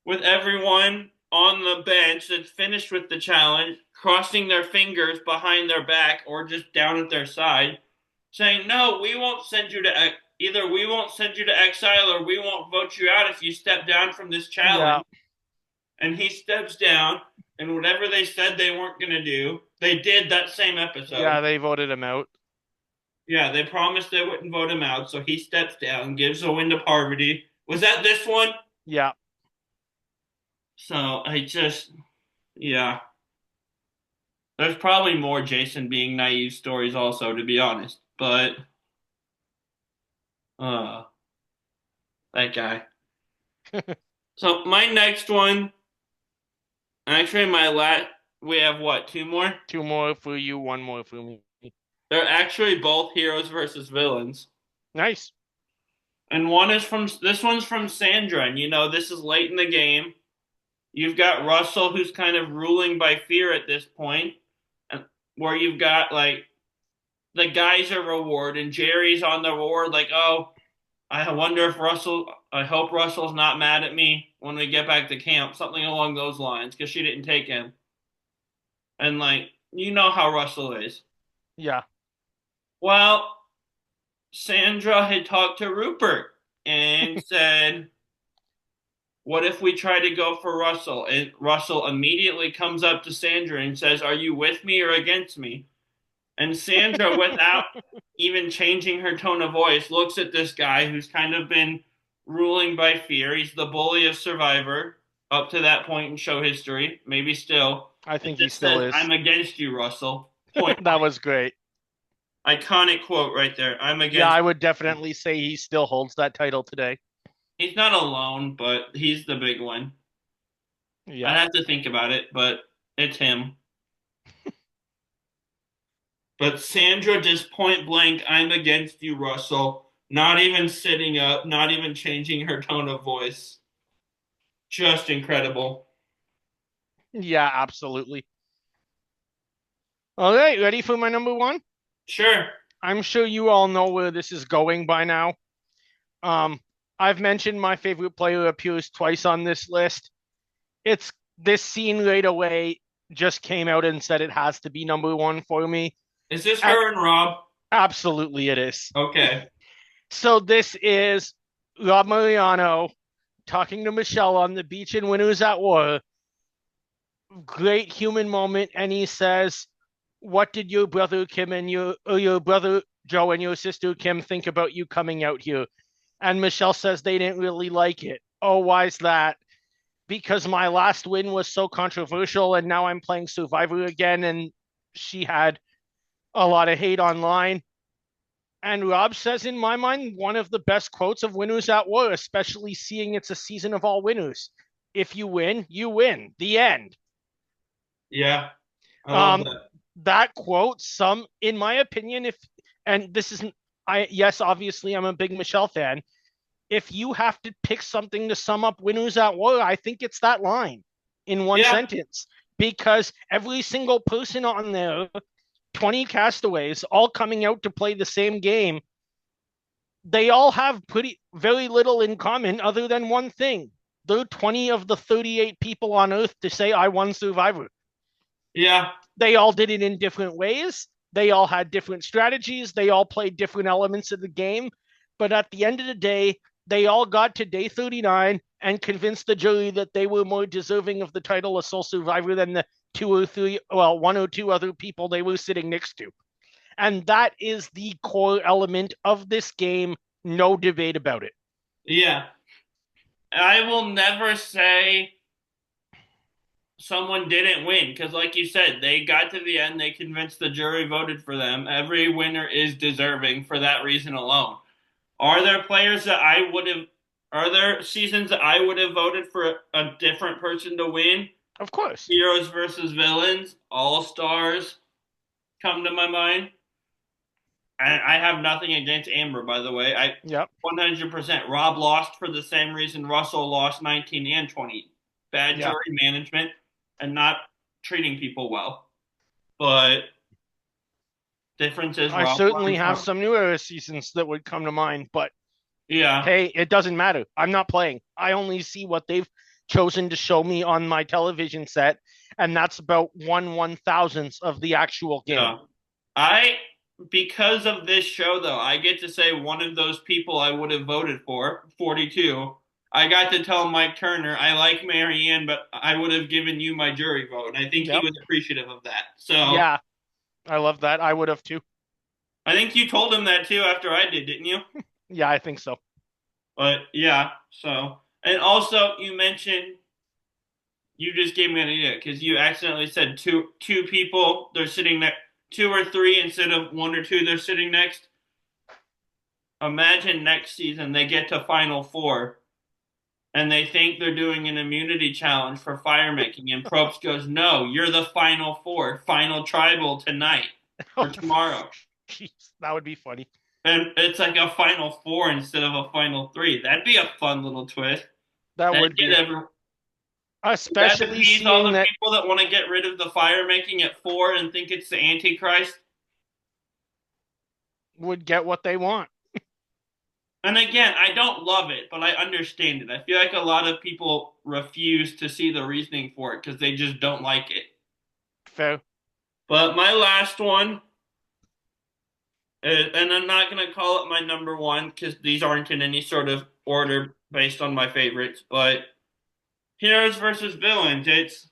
with everyone on the bench that's finished with the challenge, crossing their fingers behind their back or just down at their side, saying, "No, we won't send you to either. We won't send you to exile, or we won't vote you out if you step down from this Yeah. challenge." And he steps down, and whatever they said they weren't going to do, they did that same Yeah, episode. they voted him out. Yeah, they promised they wouldn't vote him out, so he steps down, gives a win to Parvati. Was that this one? Yeah. So I just, yeah. There's probably more Jason being naive stories also, to be honest. But uh that guy. So my next one, actually my last we have what, two more? Two more for you, one more for me. They're actually both heroes versus villains. Nice. And one is from this one's from Sandra, and this is late in the game. You've got Russell who's kind of ruling by fear at this point, and where you've got like the geyser reward and Jerry's on the reward like, "Oh, I hope Russell's not mad at me when we get back to camp," something along those lines, because she didn't take him. And like, you know how Russell is. Yeah. Well, Sandra had talked to Rupert and said, "What if we try to go for Russell?" And Russell immediately comes up to Sandra and says, "Are you with me or against me?" And Sandra, without even changing her tone of voice, looks at this guy who's kind of been ruling by fear. He's the bully of Survivor up to that point in show history, maybe still, I and think he just still says, is. "I'm against you, Russell." Point. That was great. Iconic quote right there. I'm Yeah, against I would you. definitely say he still holds that title today. He's not alone, but he's the big one. Yeah. I'd have to think about it, but it's him. But Sandra just point blank, "I'm against you, Russell." Not even sitting up, not even changing her tone of voice. Just incredible. Yeah, absolutely. All right, ready for my number one? Sure. I'm sure you all know where this is going by now. Um, I've mentioned my favorite player appears twice on this list. It's this scene right away just came out and said it has to be number one for me. Is this And her and Rob? absolutely it is. Okay. So this is Rob Mariano talking to Michele on the beach in Winners at War. Great human moment. And he says, what did your brother Kim and your brother Joe and your sister Kim think about you coming out here? And Michele says they didn't really like it. Oh, why's that? Because my last win was so controversial and now I'm playing Survivor again. And she had a lot of hate online. And Rob says, in my mind, one of the best quotes of Winners at War, especially seeing it's a season of all winners. If you win, you win. The end. Yeah, I love Um, that. that quote, some, in my opinion, if, and this isn't, yes, obviously, I'm a big Michele fan. If you have to pick something to sum up Winners at War, I think it's that line in one Yeah, sentence because every single person on there, 20 castaways, all coming out to play the same game, they all have pretty very little in common other than one thing. They're 20 of the 38 people on Earth to say I won Survivor. yeah, They all did it in different ways. They all had different strategies. They all played different elements of the game. But at the end of the day, they all got to day 39 and convinced the jury that they were more deserving of the title of sole survivor than the two or three, well, one or two other people they were sitting next to. And that is the core element of this game. No debate about it. yeah. I will never say someone didn't win because, like you said, they got to the end. They convinced the jury voted for them. Every winner is deserving for that reason alone. Are there players that I would have? Are there seasons that I would have voted for a different person to win? Of course. Heroes versus villains, all stars come to my mind. I have nothing against Amber, by the way. I Yep. 100%. Rob lost for the same reason Russell lost 19 and 20. Bad Yeah. jury management and not treating people well. But difference is I Rob certainly won. have some new era seasons that would come to mind, but Yeah, hey, it doesn't matter. I'm not playing. I only see what they've chosen to show me on my television set, and that's about 1/1000th of the actual game. yeah. I because of this show though, I get to say one of those people I would have voted for, 42. I got to tell Mike Turner I like Marianne, but I would have given you my jury vote. And I think he Yep. was appreciative of that. So Yeah, I love that. I would have too. I think you told him that too after I did, didn't you? Yeah, I think so. But yeah, so and also you mentioned you just gave me an idea because you accidentally said two people they're sitting next two or three instead of one or two they're sitting next. Imagine next season they get to Final Four and they think they're doing an immunity challenge for fire making, and Probst goes, "No, you're the Final Four, Final Tribal tonight Oh, or tomorrow," jeez, that would be funny. and it's like a Final Four instead of a Final Three. That'd be a fun little twist. That That would get be, every that especially appease all seeing the that people that want to get rid of the fire making at four and think it's the Antichrist. would get what they want. And again, I don't love it, but I understand it. I feel like a lot of people refuse to see the reasoning for it because they just don't like it. Fair. But my last one, and I'm not going to call it my number one because these aren't in any sort of order based on my favorites, but heroes versus villains. It's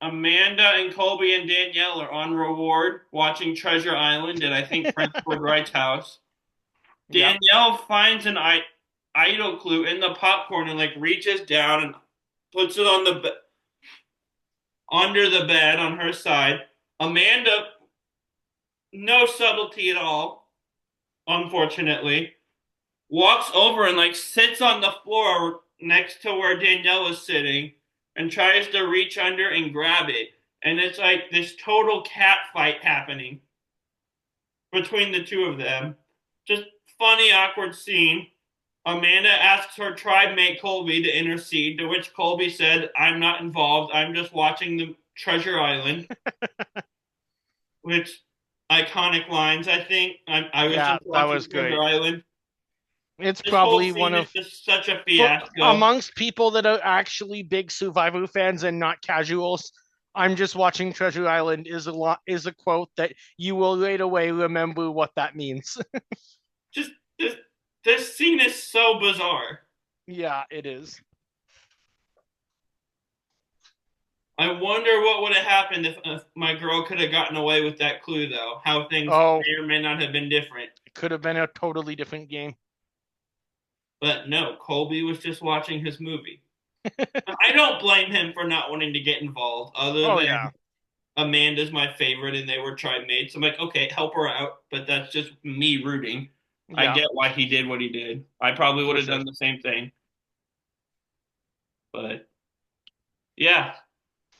Amanda and Colby and Danielle are on reward watching Treasure Island at I think Prince Wright's house. Yep. Danielle finds an idol clue in the popcorn and like reaches down and puts it on under the bed on her side. Amanda, no subtlety at all, unfortunately, walks over and like sits on the floor next to where Danielle is sitting and tries to reach under and grab it. And it's like this total cat fight happening between the two of them. Just funny, awkward scene. Amanda asks her tribe mate Colby to intercede, to which Colby said, "I'm not involved. I'm just watching the Treasure Island," which iconic lines, I think. I was Yeah, just that watching was Treasure great. Island. It's This whole probably one scene is of just such a for fiasco. amongst people that are actually big Survivor fans and not casuals. I'm just watching Treasure Island is a quote that you will right away remember what that means. Just this scene is so bizarre. Yeah, it is. I wonder what would have happened if my girl could have gotten away with that clue, though. How things Oh, may or may not have been different. it could have been a totally different game. But no, Colby was just watching his movie. I don't blame him for not wanting to get involved, other Oh than yeah, Amanda's my favorite and they were tribe mates. I'm like, okay, help her out, but that's just me rooting. I yeah, get why he did what he did. I probably would for have sure. done the same thing. But yeah.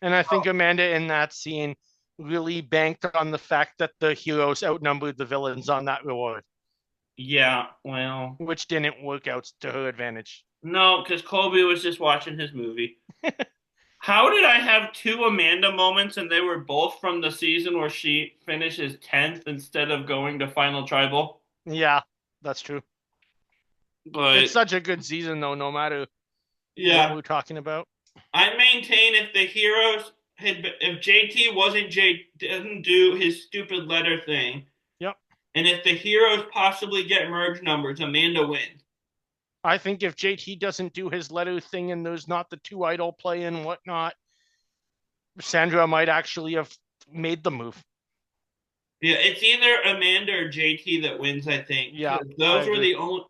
And I think Amanda in that scene really banked on the fact that the heroes outnumbered the villains on that reward, Yeah, well, which didn't work out to her advantage. no, because Colby was just watching his movie. How did I have two Amanda moments and they were both from the season where she finishes 10th instead of going to Final Tribal? Yeah, that's true. It's But such a good season, though, no matter what yeah, we're talking about. I maintain if the heroes had if JT wasn't J didn't do his stupid letter thing, Yep. and if the heroes possibly get merge numbers, Amanda wins. I think if JT doesn't do his letter thing and there's not the two idol play and whatnot, Sandra might actually have made the move. Yeah, it's either Amanda or JT that wins, I think. Yeah, I Those were agree. the only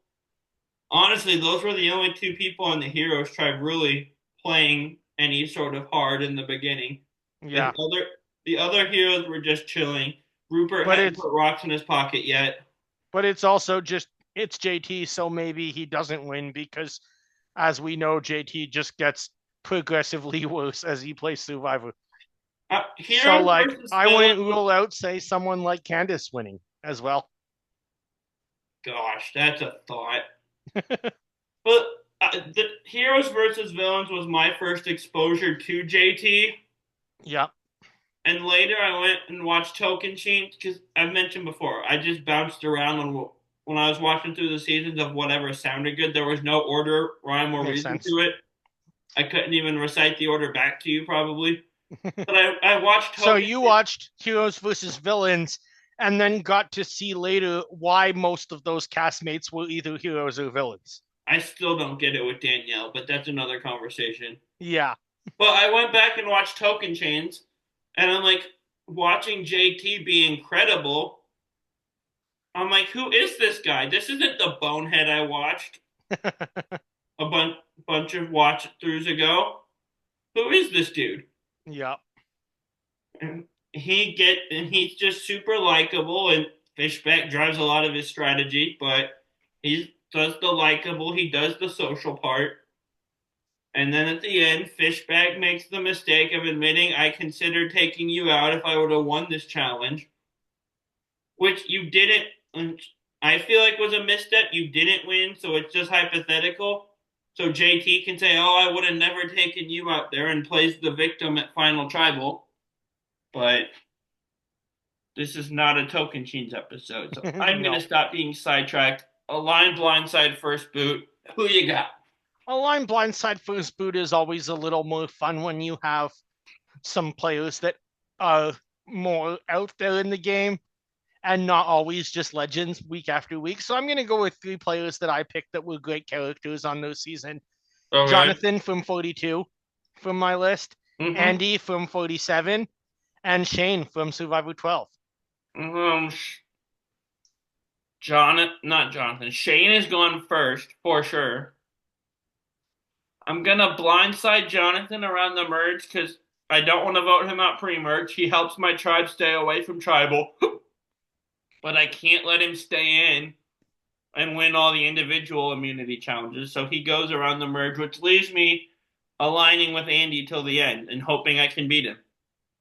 honestly, those were the only two people on the Heroes tribe really playing any sort of hard in the beginning. The Yeah, other the other heroes were just chilling. Rupert but hadn't it's put rocks in his pocket yet. but it's also just it's JT, so maybe he doesn't win because, as we know, JT just gets progressively worse as he plays Survivor. So, Heroes like, versus I wouldn't villains. rule out, say, someone like Candace winning as well. Gosh, that's a thought. But the Heroes versus Villains was my first exposure to JT. Yeah, And later I went and watched Token Chains because I've mentioned before, I just bounced around on when I was watching through the seasons of whatever sounded good. There was no order, rhyme, or makes reason sense. to it. I couldn't even recite the order back to you probably. But I watched So Token you Chains. watched Heroes versus Villains and then got to see later why most of those castmates were either heroes or villains. I still don't get it with Danielle, but that's another conversation. Yeah. But I went back and watched Token Chains, and I'm like watching JT be incredible. I'm like, who is this guy? This isn't the bonehead I watched a bunch of watch throughs ago. Who is this dude? Yeah. And he's just super likable, and Fishback drives a lot of his strategy, but he does the likable, he does the social part. And then at the end, Fishback makes the mistake of admitting, I considered taking you out if I would have won this challenge, which you didn't. I feel like was a misstep. You didn't win, so it's just hypothetical. So JT can say, "Oh, I would have never taken you out there," and plays the victim at Final Tribal. But this is not a Token Chains episode, so I'm gonna No. stop being sidetracked. A line blindside first boot. Who you got? A line blindside first boot is always a little more fun when you have some players that are more out there in the game and not always just legends week after week. So I'm going to go with three players that I picked that were great characters on this season. Okay. Jonathan from 42 from my list, Mm-hmm. Andy from 47, and Shane from Survivor 12. Um, not Jonathan. Shane is going first for sure. I'm gonna blindside Jonathan around the merge because I don't want to vote him out pre-merge. He helps my tribe stay away from tribal, but I can't let him stay in and win all the individual immunity challenges. So he goes around the merge, which leaves me aligning with Andy till the end and hoping I can beat him.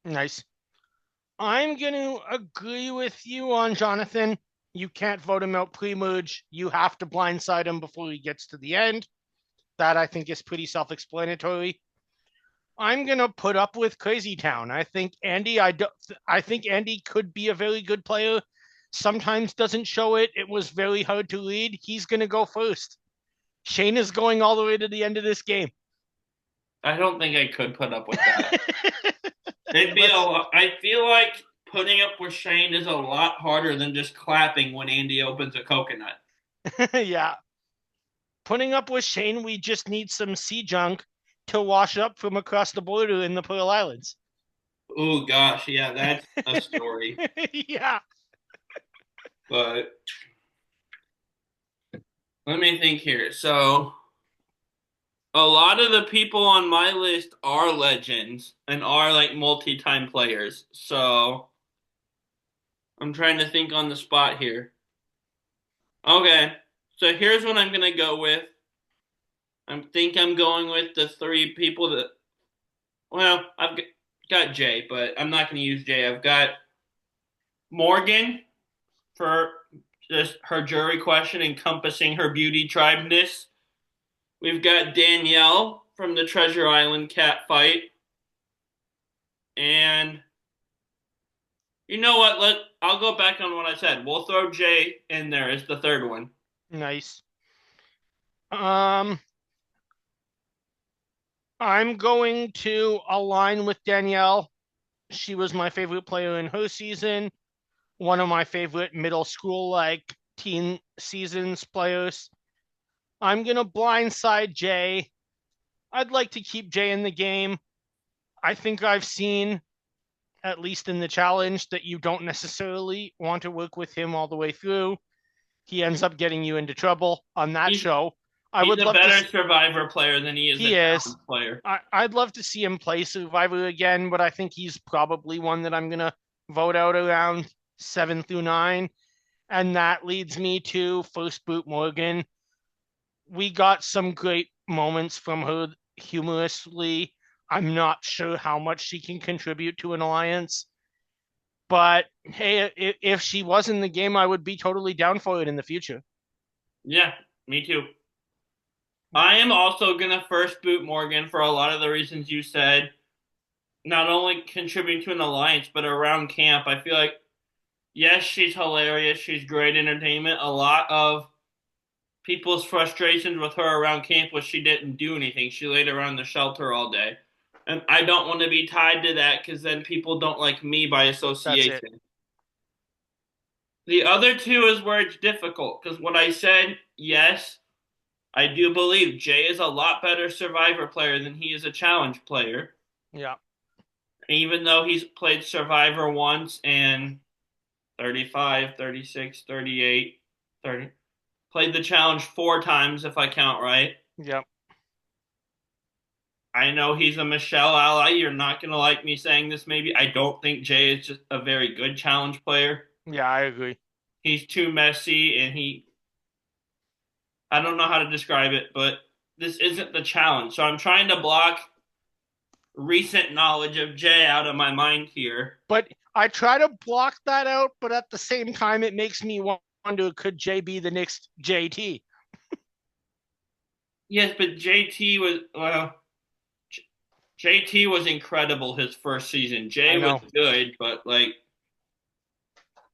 Nice. I'm going to agree with you on Jonathan. You can't vote him out pre-merge. You have to blindside him before he gets to the end. That I think is pretty self-explanatory. I'm gonna put up with Crazy Town. I think Andy. I think Andy could be a very good player, sometimes doesn't show it. It was very hard to read. He's going to go first. Shane is going all the way to the end of this game. I don't think I could put up with that. It'd be a Let's, lot. I feel like putting up with Shane is a lot harder than just clapping when Andy opens a coconut. yeah. Putting up with Shane, we just need some sea junk to wash up from across the border in the Pearl Islands. Oh gosh, yeah, that's a story. yeah. But let me think here. So a lot of the people on my list are legends and are like multi-time players. So I'm trying to think on the spot here. Okay, so here's what I'm gonna go with. I'm going with the three people that. Well, got Jay, but I'm not gonna use Jay. I've got Morgan for just her jury question encompassing her beauty tribeness. We've got Danielle from the Treasure Island cat fight. And you know what? I'll go back on what I said. We'll throw Jay in there as the third one. Nice. Um, I'm going to align with Danielle. She was my favorite player in her season, one of my favorite middle school like teen seasons players. I'm going to blindside Jay. I'd like to keep Jay in the game. I think I've seen, at least in the challenge, that you don't necessarily want to work with him all the way through. He ends up getting you into trouble on that He's show. I he's would a love to. better Survivor player than he is a He is. challenge player. I'd love to see him play Survivor again, but I think he's probably one that I'm gonna vote out around 7 through 9, and that leads me to first boot Morgan. We got some great moments from her humorously. I'm not sure how much she can contribute to an alliance, but hey, if she was in the game, I would be totally down for it in the future. Yeah, me too. I am also gonna first boot Morgan for a lot of the reasons you said. Not only contributing to an alliance, but around camp. I feel like yes, she's hilarious. She's great entertainment. A lot of people's frustrations with her around camp was she didn't do anything. She laid around the shelter all day. And I don't want to be tied to that because then people don't like me by That's it. association. The other two is where it's difficult because what I said, yes, I do believe Jay is a lot better Survivor player than he is a challenge player. Yeah. Even though he's played Survivor once and 35, 36, 38, 30. Played the challenge 4 times if I count right. Yeah. I know he's a Michele ally. You're not going to like me saying this maybe. I don't think Jay is just a very good challenge player. Yeah, I agree. He's too messy and I don't know how to describe it, but this isn't the challenge. So I'm trying to block recent knowledge of Jay out of my mind here. But I try to block that out, but at the same time, it makes me wonder, could Jay be the next JT? Yes, but JT was incredible his first season. I Jay was know. good, but like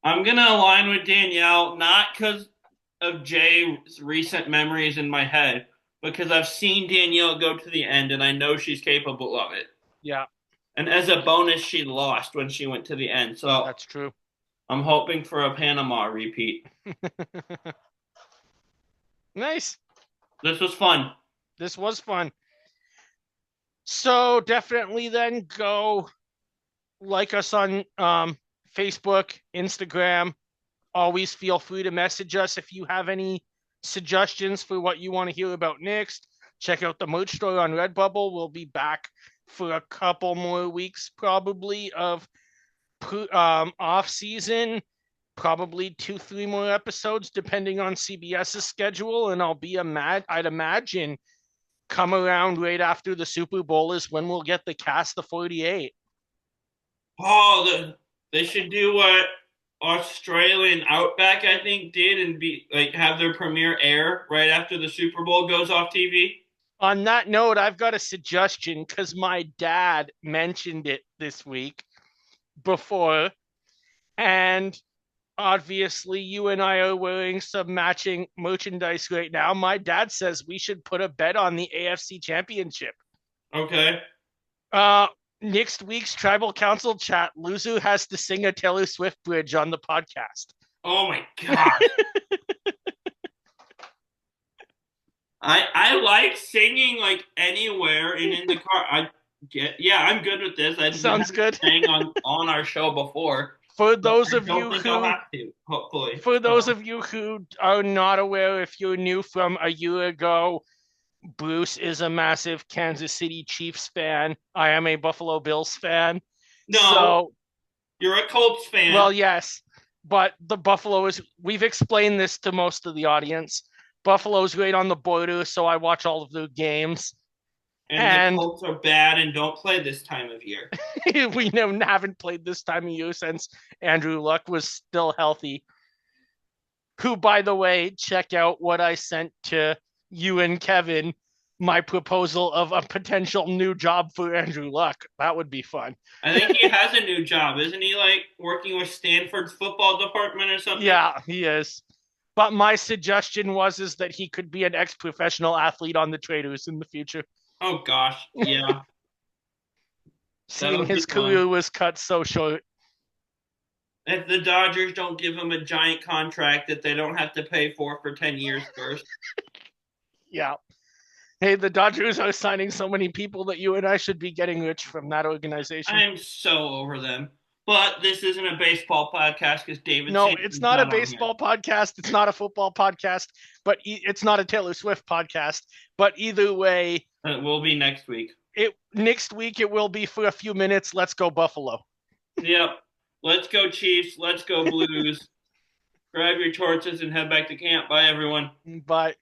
I'm gonna align with Danielle not because of Jay's recent memories in my head, because I've seen Danielle go to the end and I know she's capable of it. Yeah, And as a bonus, she lost when she went to the end. So that's true. I'm hoping for a Panama repeat. Nice. This was fun. This was fun. So definitely then go like us on Facebook, Instagram. Always feel free to message us if you have any suggestions for what you want to hear about next. Check out the merch store on Redbubble. We'll be back for a couple more weeks probably of off season, probably 2 3 more episodes depending on CBS's schedule, and I'd imagine come around right after the Super Bowl is when we'll get the cast of 48. They should do what Australian Outback I think did and be like have their premiere air right after the Super Bowl goes off TV. On that note, I've got a suggestion because my dad mentioned it this week before, and obviously you and I are wearing some matching merchandise right now. My dad says we should put a bet on the AFC Championship. Okay. Uh, Next week's Tribal Council chat, Luzu has to sing a Taylor Swift bridge on the podcast. Oh my God. I like singing like anywhere and in the car. I'm good with this. I've been Sounds good. saying on our show before, For but those I of don't you think I'll who have to, hopefully. for those of you who are not aware, if you're new from a year ago, Bruce is a massive Kansas City Chiefs fan. I am a Buffalo Bills fan. No, So, you're a Colts fan, well, yes, but the Buffalo is, we've explained this to most of the audience. Buffalo's right on the border, so I watch all of their games. and the And Colts are bad and don't play this time of year. we haven't played this time of year since Andrew Luck was still healthy. Who, by the way, check out what I sent to you and Kevin, my proposal of a potential new job for Andrew Luck. That would be fun. I think he has a new job, isn't he? Like working with Stanford's football department or something. Yeah, he is. But my suggestion was is that he could be an ex-professional athlete on the Traders in the future, Oh gosh, yeah, that seeing would be his fun. career was cut so short. If the Dodgers don't give him a giant contract that they don't have to pay for 10 years first. Yeah. Hey, the Dodgers are signing so many people that you and I should be getting rich from that organization. I'm so over them. But this isn't a baseball podcast because David No, it's Sampson's not a not on here. baseball podcast. It's not a football podcast, but it's not a Taylor Swift podcast. But either way, It will be next week. next week it will be for a few minutes. Let's go Buffalo. Yep. Let's go Chiefs. Let's go Blues. Grab your torches and head back to camp. Bye, everyone. Bye.